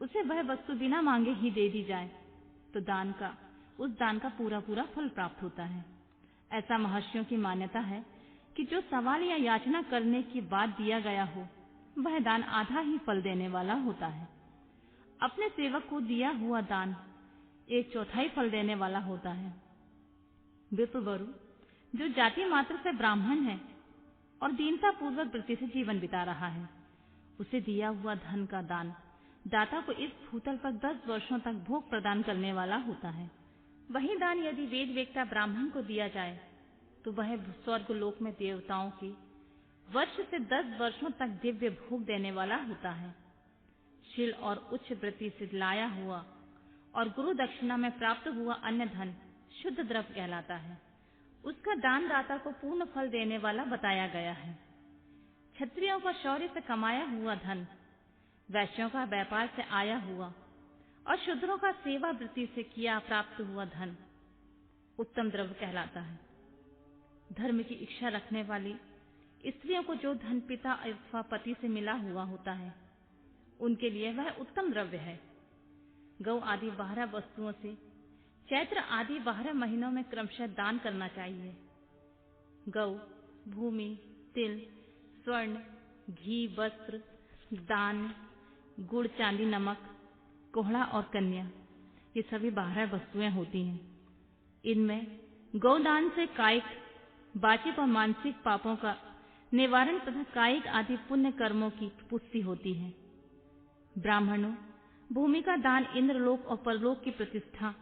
उसे वह वस्तु बिना मांगे ही दे दी जाए तो उस दान का पूरा पूरा फल प्राप्त होता है। ऐसा महर्षियों की मान्यता है कि जो सवाल या याचना करने के बाद दिया गया हो वह दान आधा ही फल देने वाला होता है। अपने सेवक को दिया हुआ दान 1/4 फल देने वाला होता है। विप्रवरु, जो जाति मात्र से ब्राह्मण है और दीनता पूर्वक वृत्ति से जीवन बिता रहा है, उसे दिया हुआ धन का दान दाता को इस भूतल पर 10 वर्षों तक भोग प्रदान करने वाला होता है। वही दान यदि वेद वेत्ता ब्राह्मण को दिया जाए तो वह स्वर्ग लोक में देवताओं की वर्ष से 10 वर्षों तक दिव्य भोग देने वाला होता है। शील और उच्च वृत्ति से लाया हुआ और गुरु दक्षिणा में प्राप्त हुआ अन्य धन शुद्ध द्रव्य कहलाता है। उसका दान दाता को पूर्ण फल देने वाला बताया गया है। क्षत्रियों का शौर्य से कमाया हुआ धन, वैश्यों का व्यापार से आया हुआ और शूद्रों का सेवा वृत्ति से किया प्राप्त हुआ धन उत्तम द्रव्य कहलाता है। धर्म की इच्छा रखने वाली स्त्रियों को जो धन पिता अथवा पति से मिला हुआ होता है उनके लिए वह उत्तम द्रव्य है। गौ आदि 12 वस्तुओं से चैत्र आदि 12 महीनों में क्रमशः दान करना चाहिए। गौ, भूमि, तिल, स्वर्ण, घी, वस्त्र, दान, गुड़, चांदी, नमक, कोहड़ा और कन्या, ये सभी 12 वस्तुएं होती हैं। इनमें गौदान से कायिक, वाचिक और मानसिक पापों का निवारण तथा कायिक आदि पुण्य कर्मों की पुष्टि होती है। ब्राह्मणों, भूमि का दान इंद्रलोक और परलोक की प्रतिष्ठा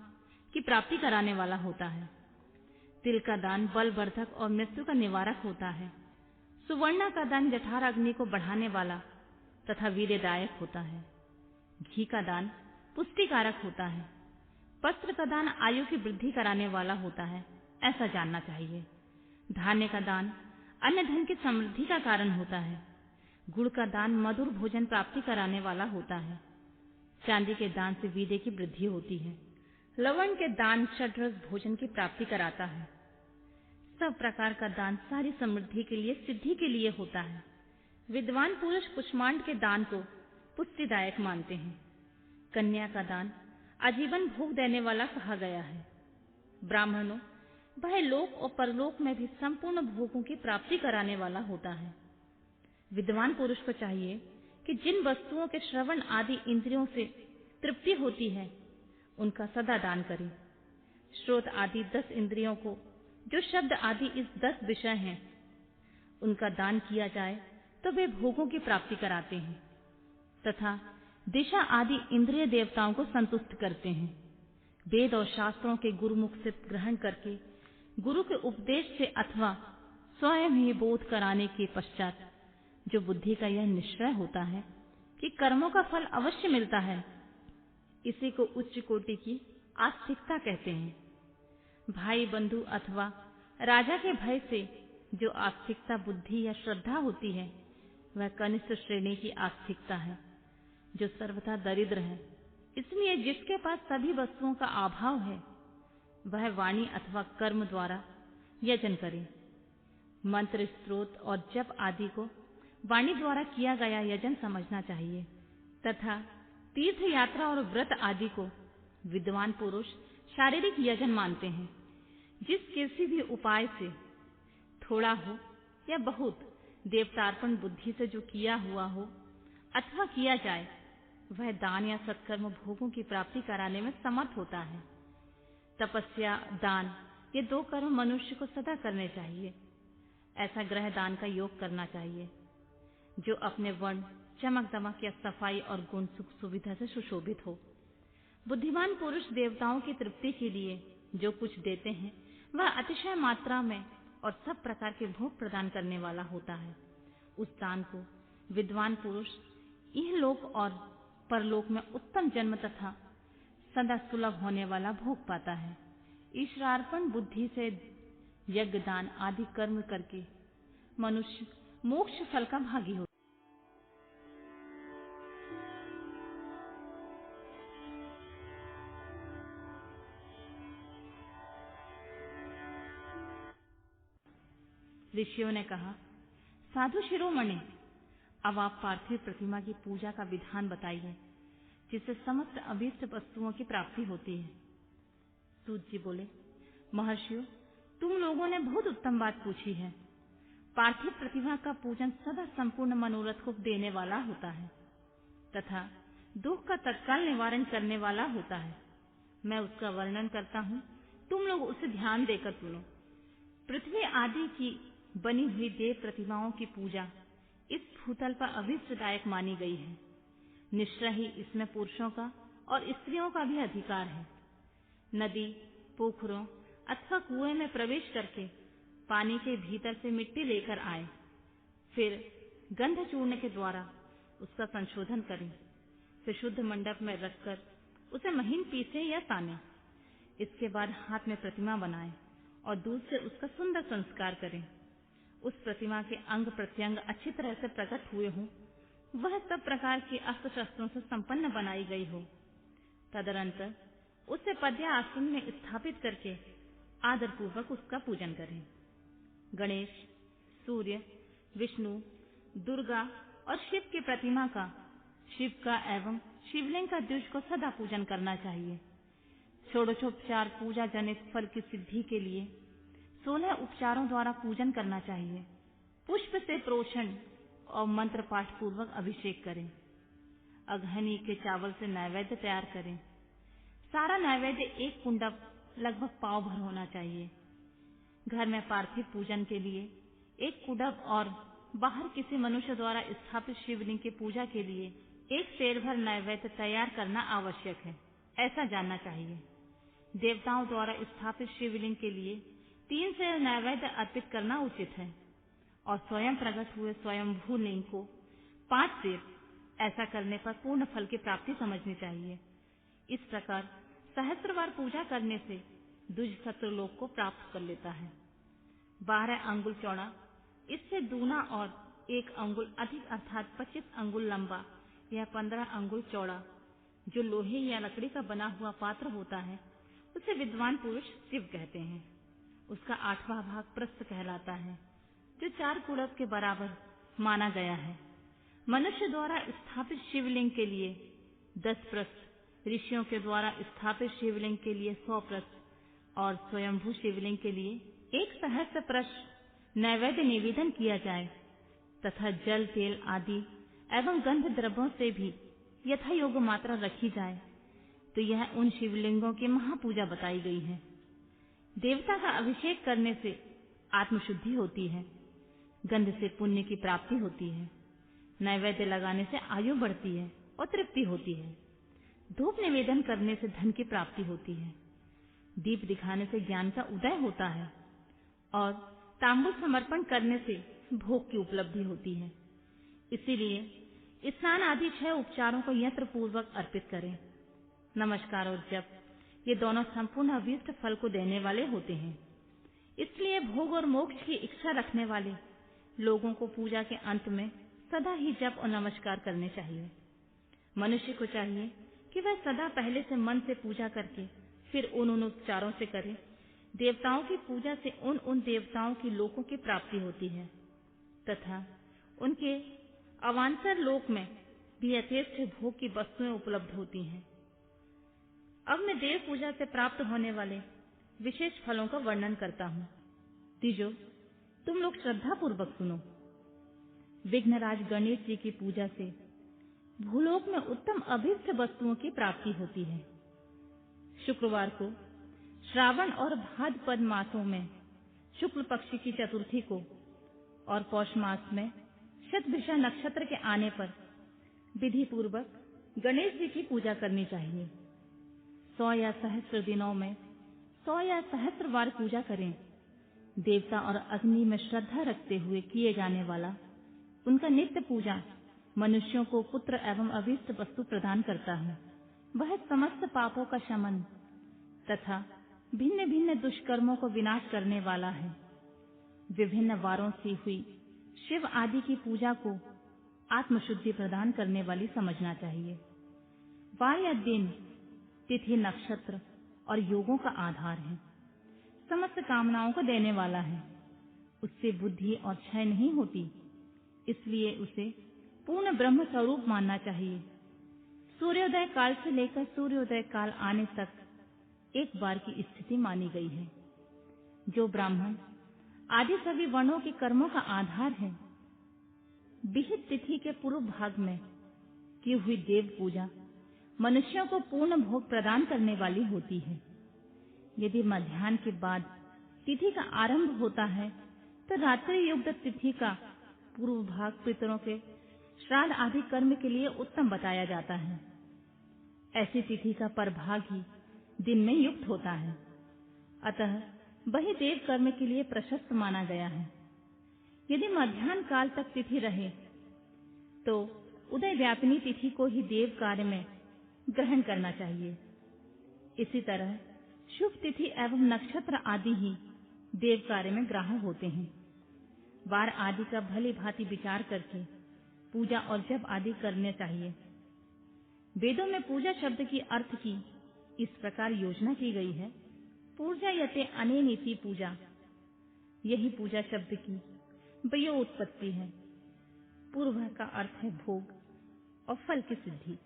की प्राप्ति कराने वाला होता है। तिल का दान बलवर्धक और मृत्यु का निवारक होता है। सुवर्ण का दान जठर अग्नि को बढ़ाने वाला तथा वीर्यदायक होता है। घी का दान पुष्टिकारक होता है। वस्त्र का दान आयु की वृद्धि कराने वाला होता है, ऐसा जानना चाहिए। धान्य का दान अन्य धन की समृद्धि का कारण होता है। गुड़ का दान मधुर भोजन प्राप्ति कराने वाला होता है। चांदी के दान से वीर्य की वृद्धि होती है। लवण के दान षड्रस भोजन की प्राप्ति कराता है। सब प्रकार का दान सारी समृद्धि के लिए, सिद्धि के लिए होता है। विद्वान पुरुष कुष्मांड के दान को पुष्टिदायक मानते हैं। कन्या का दान आजीवन भोग देने वाला कहा गया है। ब्राह्मणों, वह लोक और परलोक में भी संपूर्ण भोगों की प्राप्ति कराने वाला होता है। विद्वान पुरुष को चाहिए कि जिन वस्तुओं के श्रवण आदि इंद्रियों से तृप्ति होती है उनका सदा दान करें। श्रोत आदि 10 इंद्रियों को, जो शब्द आदि इस 10 विषय हैं, उनका दान किया जाए तो वे भोगों की प्राप्ति कराते हैं तथा दिशा आदि इंद्रिय देवताओं को संतुष्ट करते हैं। वेद और शास्त्रों के गुरुमुख से ग्रहण करके गुरु के उपदेश से अथवा स्वयं ही बोध कराने के पश्चात जो बुद्धि का यह निश्चय होता है कि कर्मों का फल अवश्य मिलता है, इसी को उच्च कोटि की आस्तिकता कहते हैं। भाई बंधु अथवा राजा के भय से जो आस्तिकता बुद्धि या श्रद्धा होती है वह कनिष्ठ श्रेणी की आस्तिकता है जो सर्वथा दरिद्र है। इसलिए जिसके पास सभी वस्तुओं का अभाव है वह वाणी अथवा कर्म द्वारा यजन करे। मंत्र, स्तोत्र और जप आदि को वाणी द्वारा किया गया यजन समझना चाहिए तथा तीर्थ यात्रा और व्रत आदि को विद्वान पुरुष शारीरिक यजन मानते हैं। जिस किसी भी उपाय से थोड़ा हो या बहुत देवतार्पण बुद्धि से जो किया हुआ हो अथवा किया जाए वह दान या सत्कर्म भोगों की प्राप्ति कराने में समर्थ होता है। तपस्या, दान ये 2 कर्म मनुष्य को सदा करने चाहिए। ऐसा ग्रह दान का योग करना चाहिए जो अपने वर्ण, चमक दमक या सफाई और गुण सुख सुविधा से सुशोभित हो। बुद्धिमान पुरुष देवताओं की तृप्ति के लिए जो कुछ देते हैं वह अतिशय मात्रा में और सब प्रकार के भोग प्रदान करने वाला होता है। उस दान को विद्वान पुरुष इहलोक और परलोक में उत्तम जन्म तथा सदा सुलभ होने वाला भोग पाता है। ईश्वरार्पण बुद्धि से यज्ञ दान आदि कर्म करके मनुष्य मोक्ष फल का भागी हो। ऋषियों ने कहा, साधु शिरोमणि, अब आप पार्थिव प्रतिमा की पूजा का विधान बताइए, जिससे समस्त अभीष्ट वस्तुओं की प्राप्ति होती है। सूत जी बोले, महर्षियों, तुम लोगों ने बहुत उत्तम बात पूछी है। पार्थिव प्रतिमा का पूजन सदा संपूर्ण मनोरथ को देने वाला होता है तथा दुख का तत्काल निवारण करने वाला होता है। मैं उसका वर्णन करता हूँ, तुम लोग उसे ध्यान देकर सुनो। पृथ्वी आदि की बनी हुई देव प्रतिमाओं की पूजा इस भूतल पर अभिष्टदायक मानी गई है। निश्चय ही इसमें पुरुषों का और स्त्रियों का भी अधिकार है। नदी, पोखरों अथवा कुएं में प्रवेश करके पानी के भीतर से मिट्टी लेकर आए, फिर गंध चूर्ण के द्वारा उसका संशोधन करें, फिर शुद्ध मंडप में रखकर उसे महीन पीसे या साने। इसके बाद हाथ में प्रतिमा बनाएं और दूध से उसका सुंदर संस्कार करें। उस प्रतिमा के अंग प्रत्यंग अच्छी तरह से प्रकट हुए हों, वह सब प्रकार के अस्त्र शस्त्रों से संपन्न बनाई गई हो। तदनंतर उसे पद्या आसन में स्थापित करके आदर पूर्वक उसका पूजन करें। गणेश, सूर्य, विष्णु, दुर्गा और शिव की प्रतिमा का, शिव का एवं शिवलिंग का द्विज को सदा पूजन करना चाहिए। षोडशोपचार पूजा जनित फल की सिद्धि के लिए 16 उपचारों द्वारा पूजन करना चाहिए। पुष्प से प्रोषण और मंत्र पाठ पूर्वक अभिषेक करें। अघहनी के चावल से नैवेद्य तैयार करें। सारा नैवेद्य एक कुंडप लगभग पाव भर होना चाहिए। घर में पार्थिव पूजन के लिए एक कुंडप और बाहर किसी मनुष्य द्वारा स्थापित शिवलिंग की पूजा के लिए एक सेर भर नैवेद्य तैयार करना आवश्यक है, ऐसा जानना चाहिए। देवताओं द्वारा स्थापित शिवलिंग के लिए 3 सेर नैवेद्य अर्पित करना उचित है और स्वयं प्रकट हुए स्वयंभू लिंग को 5 सेर, ऐसा करने पर पूर्ण फल की प्राप्ति समझनी चाहिए। इस प्रकार सहस्त्र पूजा करने से द्विज सत्यलोक को प्राप्त कर लेता है। 12 अंगुल चौड़ा, इससे दूना और 1 अंगुल अधिक अर्थात 25 अंगुल लंबा या 15 अंगुल चौड़ा जो लोहे या लकड़ी का बना हुआ पात्र होता है, उसे विद्वान पुरुष शिव कहते हैं। उसका 8वां भाग प्रस्थ कहलाता है, जो 4 कुड़ब के बराबर माना गया है। मनुष्य द्वारा स्थापित शिवलिंग के लिए 10 प्रस्थ, ऋषियों के द्वारा स्थापित शिवलिंग के लिए 100 प्रस्थ और स्वयंभू शिवलिंग के लिए 1 सहस्त्र प्रस्थ नैवेद्य निवेदन किया जाए तथा जल, तेल आदि एवं गंध द्रव्यों से भी यथा योग्य मात्रा रखी जाए, तो यह उन शिवलिंगों की महापूजा बताई गई है। देवता का अभिषेक करने से आत्मशुद्धि होती है, गंध से पुण्य की प्राप्ति होती है, नैवेद्य लगाने से आयु बढ़ती है और तृप्ति होती है, धूप निवेदन करने से धन की प्राप्ति होती है, दीप दिखाने से ज्ञान का उदय होता है और तांबूल समर्पण करने से भोग की उपलब्धि होती है। इसीलिए स्नान आदि 6 उपचारों को यंत्र पूर्वक अर्पित करें। नमस्कार और जप, ये दोनों संपूर्ण अभीष्ट फल को देने वाले होते हैं। इसलिए भोग और मोक्ष की इच्छा रखने वाले लोगों को पूजा के अंत में सदा ही जप और नमस्कार करने चाहिए। मनुष्य को चाहिए कि वह सदा पहले से मन से पूजा करके फिर उन उपचारों से करे। देवताओं की पूजा से उन देवताओं की लोकों की प्राप्ति होती है तथा उनके अवांतर लोक में भी यथेष्ट भोग की वस्तुएं उपलब्ध होती हैं। अब मैं देव पूजा से प्राप्त होने वाले विशेष फलों का वर्णन करता हूँ। तीजो, तुम लोग श्रद्धा पूर्वक सुनो। विघ्नराज गणेश जी की पूजा से भूलोक में उत्तम अभीष्ट वस्तुओं की प्राप्ति होती है। शुक्रवार को श्रावण और भाद्रपद मासों में शुक्ल पक्ष की चतुर्थी को और पौष मास में शतभिषा नक्षत्र के आने पर विधि पूर्वक गणेश जी की पूजा करनी चाहिए। 100 या सहस्त्र दिनों में 100 या सहस्त्र बार पूजा करें। देवता और अग्नि में श्रद्धा रखते हुए किए जाने वाला उनका नित्य पूजा मनुष्यों को पुत्र एवं अभीष्ट वस्तु प्रदान करता है। वह समस्त पापों का शमन तथा भिन्न भिन्न दुष्कर्मों को विनाश करने वाला है। विभिन्न वारों से हुई शिव आदि की पूजा को आत्मशुद्धि प्रदान करने वाली समझना चाहिए। वार या दिन, तिथि, नक्षत्र और योगों का आधार है। समस्त कामनाओं को देने वाला है। उससे बुद्धि और क्षय नहीं होती, इसलिए उसे पूर्ण ब्रह्म स्वरूप मानना चाहिए। सूर्योदय काल से लेकर सूर्योदय काल आने तक एक बार की स्थिति मानी गई है। जो ब्राह्मण आदि सभी वर्णों के कर्मों का आधार है, विहित तिथि के पूर्व भाग में की हुई देव पूजा मनुष्यों को पूर्ण भोग प्रदान करने वाली होती है। यदि मध्याह्न के बाद तिथि का आरंभ होता है तो रात्रि युक्त तिथि का पूर्व भाग पितरों के श्राद्ध आदि कर्म के लिए उत्तम बताया जाता है। ऐसी तिथि का परभाग ही दिन में युक्त होता है, अतः वही देव कर्म के लिए प्रशस्त माना गया है। यदि मध्याह्न काल तक तिथि रहे तो उदय व्यापिनी तिथि को ही देव कार्य में ग्रहण करना चाहिए। इसी तरह शुभ तिथि एवं नक्षत्र आदि ही देव कार्य में ग्राह्य होते हैं। वार आदि का भली भांति विचार करके पूजा और जप आदि करने चाहिए। वेदों में पूजा शब्द की अर्थ की इस प्रकार योजना की गई है। पूजा यते अनेनिति पूजा, यही पूजा शब्द की वयो उत्पत्ति है। पूर्व का अर्थ है भोग और फल की सिद्धि,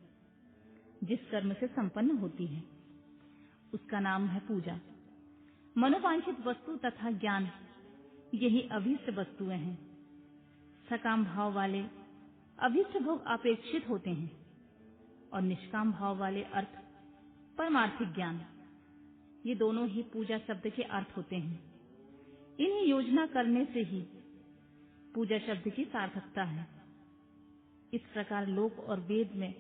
जिस कर्म से संपन्न होती है उसका नाम है पूजा। मनोवांछित वस्तु तथा ज्ञान, यही अभीष्ट वस्तुएं हैं। सकाम भाव वाले अभीष्ट भोग अपेक्षित होते हैं और निष्काम भाव वाले अर्थ परमार्थिक ज्ञान, ये दोनों ही पूजा शब्द के अर्थ होते हैं। इन्हें योजना करने से ही पूजा शब्द की सार्थकता है। इस प्रकार लोक और वेद में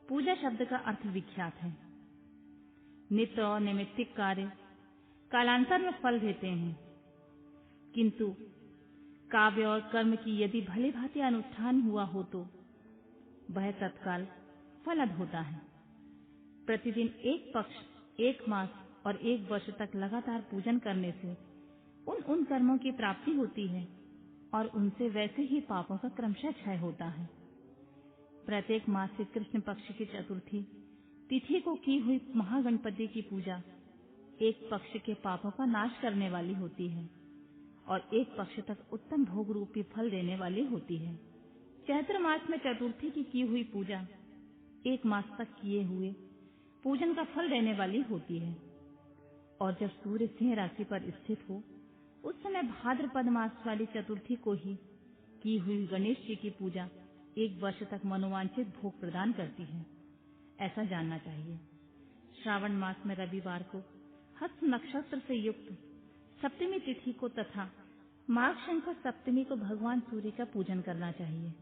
पूजा शब्द का अर्थ विख्यात है। नित्य और नैमित्तिक कार्य कालांतर में फल देते हैं, किंतु काव्य और कर्म की यदि भली भांति अनुष्ठान हुआ हो तो वह तत्काल फलद होता है। प्रतिदिन एक पक्ष, एक मास और एक वर्ष तक लगातार पूजन करने से उन कर्मों की प्राप्ति होती है और उनसे वैसे ही पापों का क्रमशः क्षय होता है। प्रत्येक मास से कृष्ण पक्ष की चतुर्थी तिथि को की हुई महागणपति की पूजा एक पक्ष के पापों का नाश करने वाली होती है और एक पक्ष तक उत्तम भोग रूपी फल देने वाली होती है। चैत्र मास में चतुर्थी की हुई पूजा एक मास तक किए हुए पूजन का फल देने वाली होती है और जब सूर्य सिंह राशि पर स्थित हो उस समय भाद्रपद मास वाली चतुर्थी को ही की हुई गणेश जी की पूजा एक वर्ष तक मनोवांछित भोग प्रदान करती है, ऐसा जानना चाहिए। श्रावण मास में रविवार को हस्त नक्षत्र से युक्त सप्तमी तिथि को तथा माघ शंकर सप्तमी को भगवान सूर्य का पूजन करना चाहिए।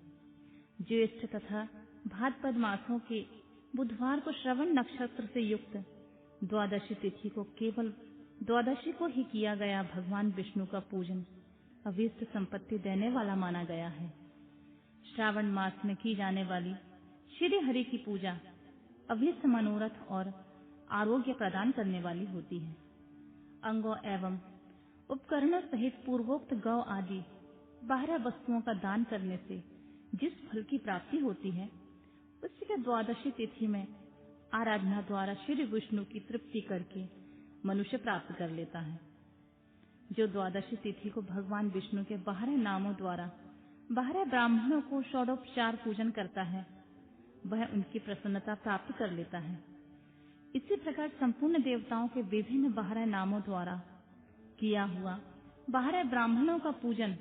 ज्येष्ठ तथा भाद्रपद मासों के बुधवार को श्रवण नक्षत्र से युक्त द्वादशी तिथि को केवल द्वादशी को ही किया गया भगवान विष्णु का पूजन अभीष्ट संपत्ति देने वाला माना गया है। श्रावण मास में की जाने वाली श्री हरि की पूजा अभीष्ट मनोरथ और आरोग्य प्रदान करने वाली होती है। अंगों एवं उपकरणों सहित पूर्वोक्त गौ आदि 12 वस्तुओं का दान करने से जिस फल की प्राप्ति होती है उसके द्वादशी तिथि में आराधना द्वारा श्री विष्णु की तृप्ति करके मनुष्य प्राप्त कर लेता है। जो द्वादशी तिथि को भगवान विष्णु के 12 नामों द्वारा 12 ब्राह्मणों को षोडोपचार पूजन करता है वह उनकी प्रसन्नता प्राप्त कर लेता है। इसी प्रकार संपूर्ण देवताओं के विभिन्न 12 नामों द्वारा किया हुआ 12 ब्राह्मणों का पूजन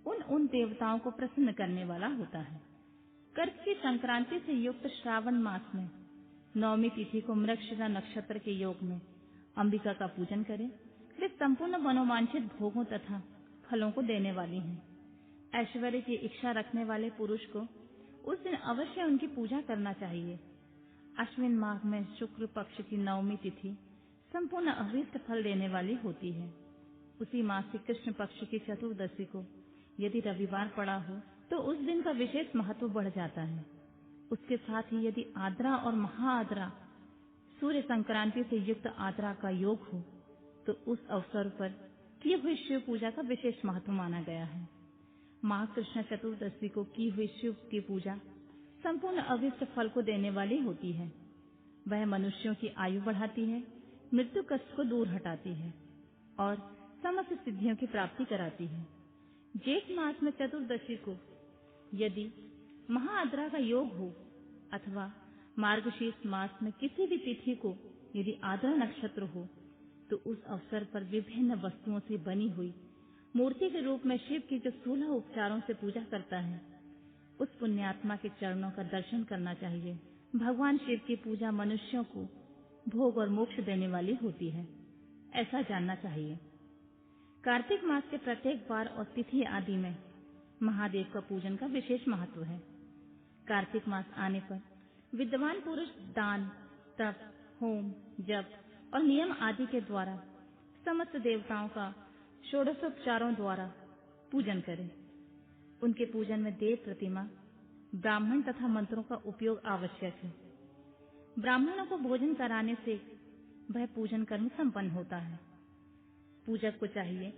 उन देवताओं को प्रसन्न करने वाला होता है। कर्क की संक्रांति से युक्त श्रावण मास में नवमी तिथि को मृगशिरा नक्षत्र के योग में अंबिका का पूजन करें। वे संपूर्ण मनोवांछित भोगों तथा फलों को देने वाली हैं। ऐश्वर्य की इच्छा रखने वाले पुरुष को उस दिन अवश्य उनकी पूजा करना चाहिए। अश्विन माह में शुक्ल पक्ष की नवमी तिथि संपूर्ण अभीष्ट फल देने वाली होती है। उसी मास के कृष्ण पक्ष की चतुर्दशी को यदि रविवार पड़ा हो तो उस दिन का विशेष महत्व बढ़ जाता है। उसके साथ ही यदि आद्रा और महाआद्रा सूर्य संक्रांति से युक्त आद्रा का योग हो तो उस अवसर पर की हुई शिव पूजा का विशेष महत्व माना गया है। माघ कृष्ण चतुर्दशी को की हुई शिव की पूजा संपूर्ण अभीष्ट फल को देने वाली होती है। वह मनुष्यों की आयु बढ़ाती है, मृत्यु कष्ट को दूर हटाती है और समस्त सिद्धियों की प्राप्ति कराती है। जेठ मास में चतुर्दशी को यदि महाआद्रा का योग हो अथवा मार्गशीर्ष मास में किसी भी तिथि को यदि आद्रा नक्षत्र हो, तो उस अवसर पर विभिन्न वस्तुओं से बनी हुई मूर्ति के रूप में शिव की जो 16 उपचारों से पूजा करता है, उस पुण्यात्मा के चरणों का दर्शन करना चाहिए। भगवान शिव की पूजा मनुष्यों को भोग और मोक्ष देने वाली होती है, ऐसा जानना चाहिए। कार्तिक मास के प्रत्येक वार और तिथि आदि में महादेव का पूजन का विशेष महत्व है। कार्तिक मास आने पर विद्वान पुरुष दान, तप, होम, जप और नियम आदि के द्वारा समस्त देवताओं का षोडशोपचारों द्वारा पूजन करें। उनके पूजन में देव प्रतिमा, ब्राह्मण तथा मंत्रों का उपयोग आवश्यक है। ब्राह्मणों को भोजन कराने से वह पूजन कर्म संपन्न होता है। पूजक को चाहिए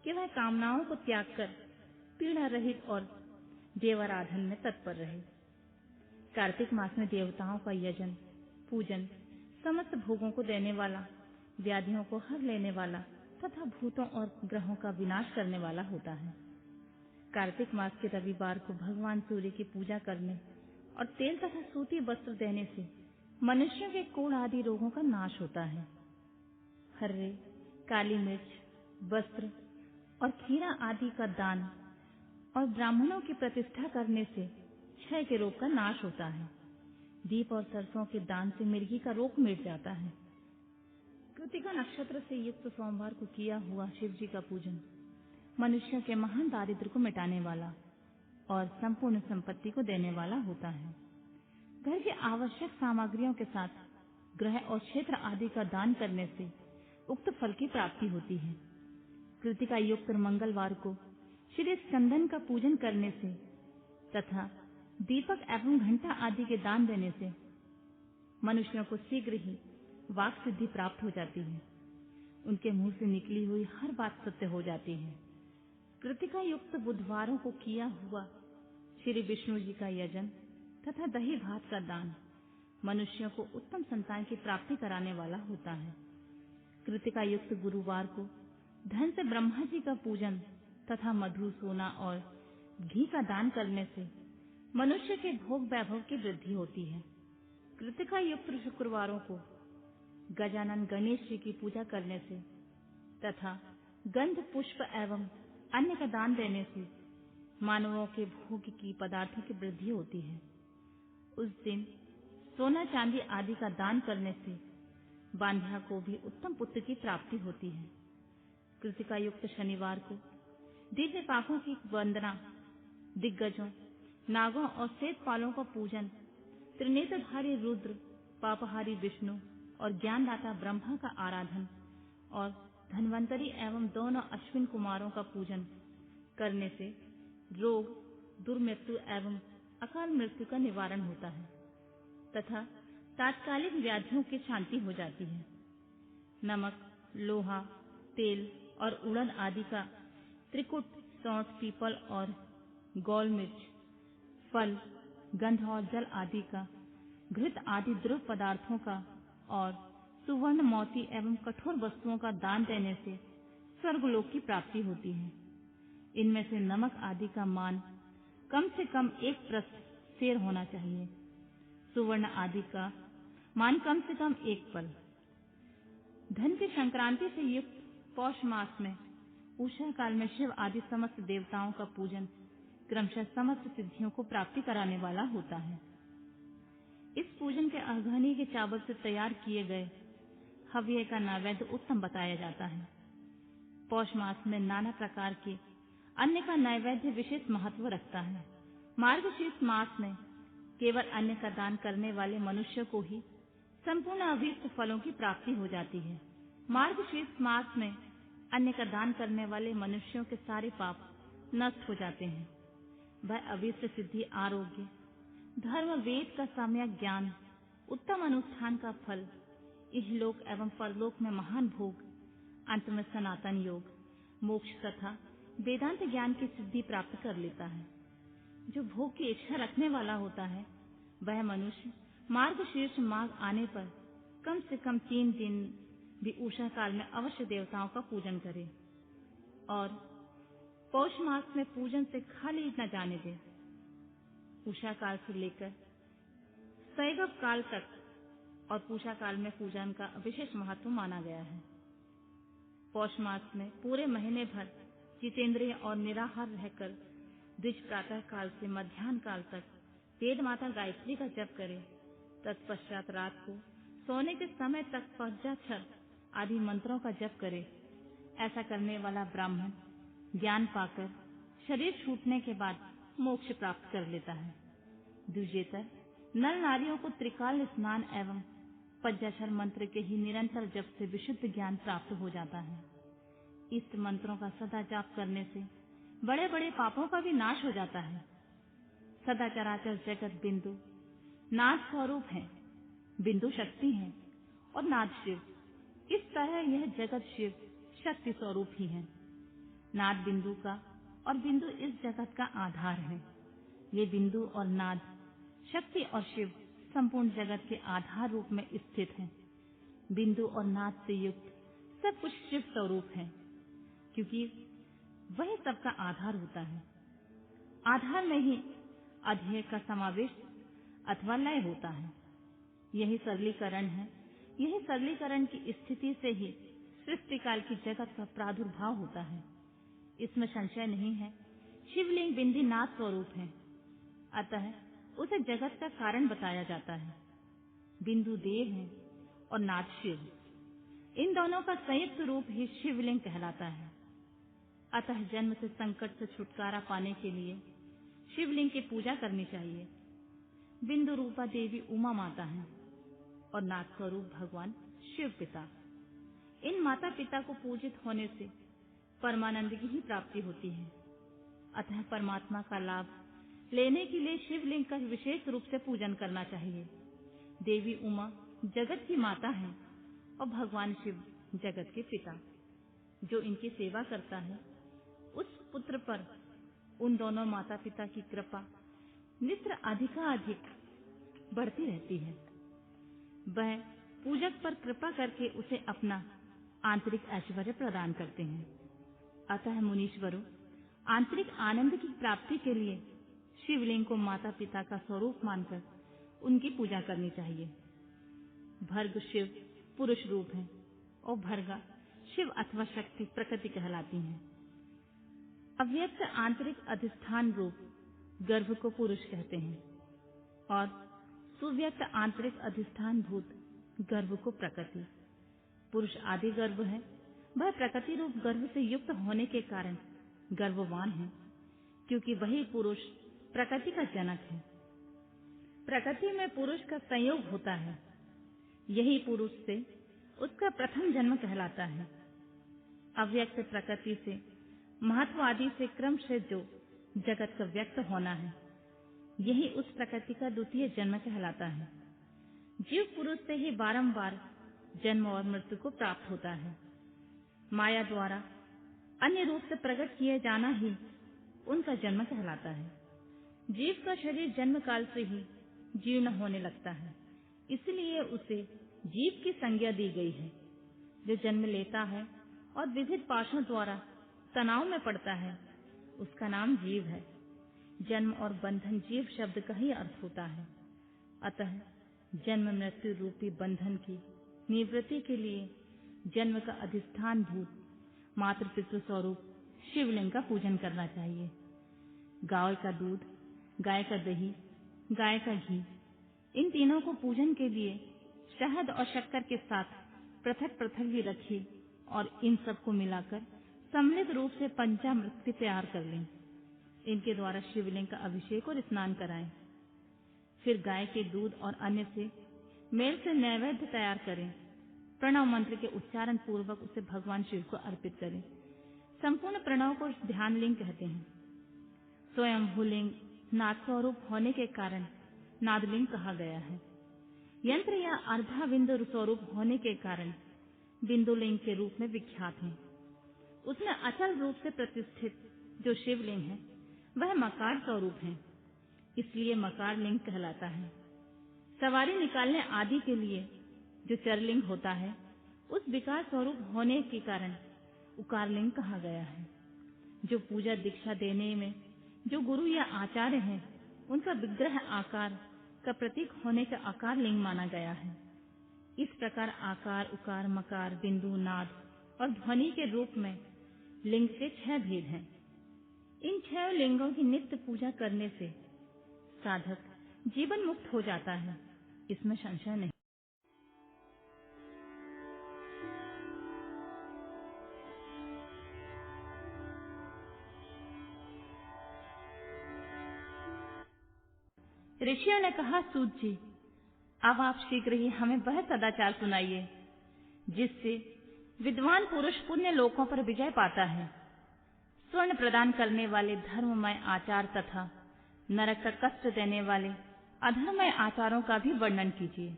कि वह कामनाओं को त्याग कर पीड़ा रहित और देवाराधन में तत्पर रहे। कार्तिक मास में देवताओं का यजन, पूजन समस्त भोगों को देने वाला, व्याधियों को हर लेने वाला तथा भूतों और ग्रहों का विनाश करने वाला होता है। कार्तिक मास के रविवार को भगवान सूर्य की पूजा करने और तेल तथा सूती वस्त्र देने से मनुष्यों के कोढ़ आदि रोगों का नाश होता है। हर्रे, काली मिर्च, वस्त्र और खीरा आदि का दान और ब्राह्मणों की प्रतिष्ठा करने से क्षय के रोग का नाश होता है। दीप और सरसों के दान से मिर्गी का रोग मिट जाता है। कृतिका नक्षत्र से युक्त सोमवार को किया हुआ शिव जी का पूजन मनुष्यों के महान दारिद्र को मिटाने वाला और संपूर्ण संपत्ति को देने वाला होता है। घर की आवश्यक सामग्रियों के साथ ग्रह और क्षेत्र आदि का दान करने से उक्त फल की प्राप्ति होती है। कृतिका युक्त मंगलवार को श्री स्कंदन का पूजन करने से तथा दीपक एवं घंटा आदि के दान देने से मनुष्यों को शीघ्र ही वाक सिद्धि प्राप्त हो जाती है। उनके मुंह से निकली हुई हर बात सत्य हो जाती है। कृतिका युक्त बुधवारों को किया हुआ श्री विष्णु जी का यजन तथा दही भात का दान मनुष्यों को उत्तम संतान की प्राप्ति कराने वाला होता है। कृतिका युक्त गुरुवार को धन से ब्रह्मा जी का पूजन तथा मधु, सोना और घी का दान करने से मनुष्य के भोग वैभव की वृद्धि होती है। कृतिका युक्त शुक्रवारों को गजानन गणेश जी की पूजा करने से तथा गंध, पुष्प एवं अन्य का दान देने से मानवों के भोग की पदार्थों की वृद्धि होती है। उस दिन सोना, चांदी आदि का दान करने से बांध्या को भी उत्तम पुत्र की प्राप्ति होती है। कृतिका युक्त शनिवार को दिव्य पाकों की वंदना, दिग्गजों, नागों और सेतपालों का पूजन, त्रिनेत्रधारी रुद्र, पापहारी विष्णु और ज्ञानदाता ब्रह्मा का आराधन और धन्वंतरी एवं दोनों अश्विन कुमारों का पूजन करने से रोग, दुर्मृत्यु एवं अकाल मृत्यु का निवारण होता है तथा तात्कालिक व्याधियों की शांति हो जाती है। नमक, लोहा, तेल और उड़द आदि का त्रिकुट, सौंठ, पीपल और गोल मिर्च, फल, गंध और जल आदि का, घृत आदि द्रव पदार्थों का और सुवर्ण, मोती एवं कठोर वस्तुओं का दान देने से स्वर्गलोक की प्राप्ति होती है। इनमें से नमक आदि का मान कम से कम 1 प्रस्थ सेर होना चाहिए। सुवर्ण आदि का मान कम से कम 1 पल। धन की संक्रांति से युक्त पौष मास में उषा काल में शिव आदि समस्त देवताओं का पूजन क्रमशः समस्त सिद्धियों को प्राप्ति कराने वाला होता है। इस पूजन के अर्घनी के चावल से तैयार किए गए हव्य का नैवेद्य उत्तम बताया जाता है। पौष मास में नाना प्रकार के अन्न का नैवेद्य विशेष महत्व रखता है। मार्गशीर्ष मास में केवल अन्न का दान करने वाले मनुष्य को ही संपूर्ण अभीष्ट फलों की प्राप्ति हो जाती है। मार्गशीर्ष मास में अन्न का दान करने वाले मनुष्यों के सारे पाप नष्ट हो जाते हैं। वह अभीष्ट सिद्धि, आरोग्य, धर्म, वेद का सम्यक ज्ञान, उत्तम अनुष्ठान का फल, इहलोक एवं परलोक में महान भोग अंत में सनातन योग, मोक्ष तथा वेदांत ज्ञान की सिद्धि प्राप्त कर लेता है। जो भोग की इच्छा रखने वाला होता है, वह मनुष्य मार्गशीर्ष माघ आने पर कम से कम 3 दिन भी उषा काल में अवश्य देवताओं का पूजन करे और पौष मास में पूजन से खाली न जाने दे। उषा काल से लेकर शैव काल तक और पूषा काल में पूजन का विशेष महत्व माना गया है। पौष मास में पूरे महीने भर जितेंद्रिय और निराहार रहकर द्विज प्रातः काल से मध्याह्न काल तक वेद माता गायत्री का जप करे। तत्पश्चात रात को सोने के समय तक पंचाक्षर आदि मंत्रों का जप करे। ऐसा करने वाला ब्राह्मण ज्ञान पाकर शरीर छूटने के बाद मोक्ष प्राप्त कर लेता है। द्विजेतर नर नारियों को त्रिकाल स्नान एवं पंचाक्षर मंत्र के ही निरंतर जप से विशुद्ध ज्ञान प्राप्त हो जाता है। इस मंत्रों का सदा जाप करने से बड़े बड़े पापों का भी नाश हो जाता है। सदा चराचर जगत बिंदु नाद स्वरूप है, बिंदु शक्ति है और नाद शिव। इस तरह यह जगत शिव शक्ति स्वरूप ही है। नाद बिंदु का और बिंदु इस जगत का आधार है। ये बिंदु और नाद, शक्ति और शिव संपूर्ण जगत के आधार रूप में स्थित है। बिंदु और नाद से युक्त सब कुछ शिव स्वरूप है, क्योंकि वही सबका आधार होता है। आधार में ही अध्यय का समावेश अथवा लय होता है। यही सरलीकरण है। यही सरलीकरण की स्थिति से ही सृष्टि काल की जगत का प्रादुर्भाव होता है। इसमें संशय नहीं है। शिवलिंग बिंदी नाद स्वरूप है, अतः उसे जगत का कारण बताया जाता है। बिंदु देव है और नाद शिव। इन दोनों का संयुक्त रूप ही शिवलिंग कहलाता है। अतः जन्म से संकट से छुटकारा पाने के लिए शिवलिंग की पूजा करनी चाहिए। बिंदु रूपा देवी उमा माता है और नाद स्वरूप भगवान शिव पिता। इन माता पिता को पूजित होने से परमानंद की ही प्राप्ति होती है। अतः परमात्मा का लाभ लेने के लिए शिवलिंग का विशेष रूप से पूजन करना चाहिए। देवी उमा जगत की माता है और भगवान शिव जगत के पिता। जो इनकी सेवा करता है, उस पुत्र पर उन दोनों माता पिता की कृपा नित्य अधिकाधिक बढ़ती रहती है। वह पूजक पर कृपा करके उसे अपना आंतरिक ऐश्वर्य प्रदान करते हैं। अतः मुनीश्वरों, आंतरिक आनंद की प्राप्ति के लिए शिवलिंग को माता पिता का स्वरूप मानकर उनकी पूजा करनी चाहिए। भर्ग शिव पुरुष रूप है और भर्गा शिव अथवा शक्ति प्रकृति कहलाती हैं। अव्यक्त आंतरिक अधिष्ठान रूप गर्भ को पुरुष कहते हैं और सुव्यक्त आंतरिक अधिष्ठान भूत गर्भ को प्रकृति। पुरुष आदि गर्भ है। वह प्रकृति रूप गर्भ से युक्त होने के कारण गर्भवान है, क्योंकि वही पुरुष प्रकृति का जनक है। प्रकृति में पुरुष का संयोग होता है। यही पुरुष से उसका प्रथम जन्म कहलाता है। अव्यक्त प्रकृति से महत्व आदि से क्रम से जो जगत का व्यक्त होना है, यही उस प्रकृति का द्वितीय जन्म कहलाता है। जीव पुरुष से ही बारंबार जन्म और मृत्यु को प्राप्त होता है। माया द्वारा अन्य रूप से प्रकट किए जाना ही उनका जन्म कहलाता है। जीव का शरीर जन्म काल से ही जीर्ण होने लगता है, इसलिए उसे जीव की संज्ञा दी गई है। जो जन्म लेता है और विविध पाशों द्वारा तनाव में पड़ता है, उसका नाम जीव है। जन्म और बंधन जीव शब्द का ही अर्थ होता है। अतः जन्म मृत्यु रूपी बंधन की निवृत्ति के लिए जन्म का अधिष्ठान भूत मातृ पितृ स्वरूप शिवलिंग का पूजन करना चाहिए। गाय का दूध, गाय का दही, गाय का घी, इन तीनों को पूजन के लिए शहद और शक्कर के साथ पृथक पृथक भी रखिए और इन सबको मिलाकर सम्मिलित रूप से पंचामृत तैयार कर लें। इनके द्वारा शिवलिंग का अभिषेक और स्नान कराएं। फिर गाय के दूध और अन्य से मेल से नैवेद्य तैयार करें। प्रणव मंत्र के उच्चारण पूर्वक उसे भगवान शिव को अर्पित करें। संपूर्ण प्रणव को ध्यानलिंग कहते हैं। स्वयं भूलिंग नाद स्वरूप होने के कारण नादलिंग कहा गया है। यंत्र या अर्धाविंद स्वरूप होने के कारण बिंदुलिंग के रूप में विख्यात हैं। उसमें अचल रूप से प्रतिष्ठित जो शिवलिंग है वह मकार स्वरूप है, इसलिए मकार लिंग कहलाता है। सवारी निकालने आदि के लिए जो चरलिंग होता है उस विकार स्वरूप होने के कारण उकारलिंग कहा गया है। जो पूजा दीक्षा देने में जो गुरु या आचार्य हैं उनका विग्रह आकार का प्रतीक होने का आकार लिंग माना गया है। इस प्रकार आकार, उकार, मकार, बिंदु, नाद और ध्वनि के रूप में लिंग के 6 भेद हैं। इन 6 लिंगों की नित्य पूजा करने से साधक जीवन मुक्त हो जाता है, इसमें संशय नहीं। ऋषियों ने कहा, सूत जी, अब आप शीघ्र ही हमें वह सदाचार सुनाइए जिससे विद्वान पुरुष पुण्य लोकों पर विजय पाता है। स्वर्ण प्रदान करने वाले धर्ममय आचार तथा नरक का कष्ट देने वाले अधर्ममय आचारों का भी वर्णन कीजिए।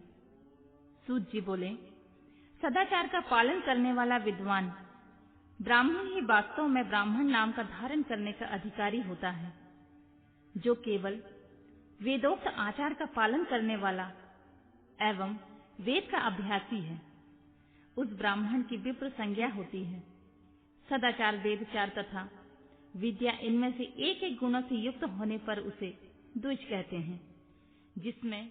सूत जी बोले, सदाचार का पालन करने वाला विद्वान ब्राह्मण ही वास्तव में ब्राह्मण नाम का धारण करने का अधिकारी होता है। जो केवल वेदोक्त आचार का पालन करने वाला एवं वेद का अभ्यासी है, उस ब्राह्मण की विप्र संज्ञा होती है। सदाचार, वेदचार तथा विद्या इनमें से एक एक गुणों से युक्त होने पर उसे द्विज कहते हैं, जिसमें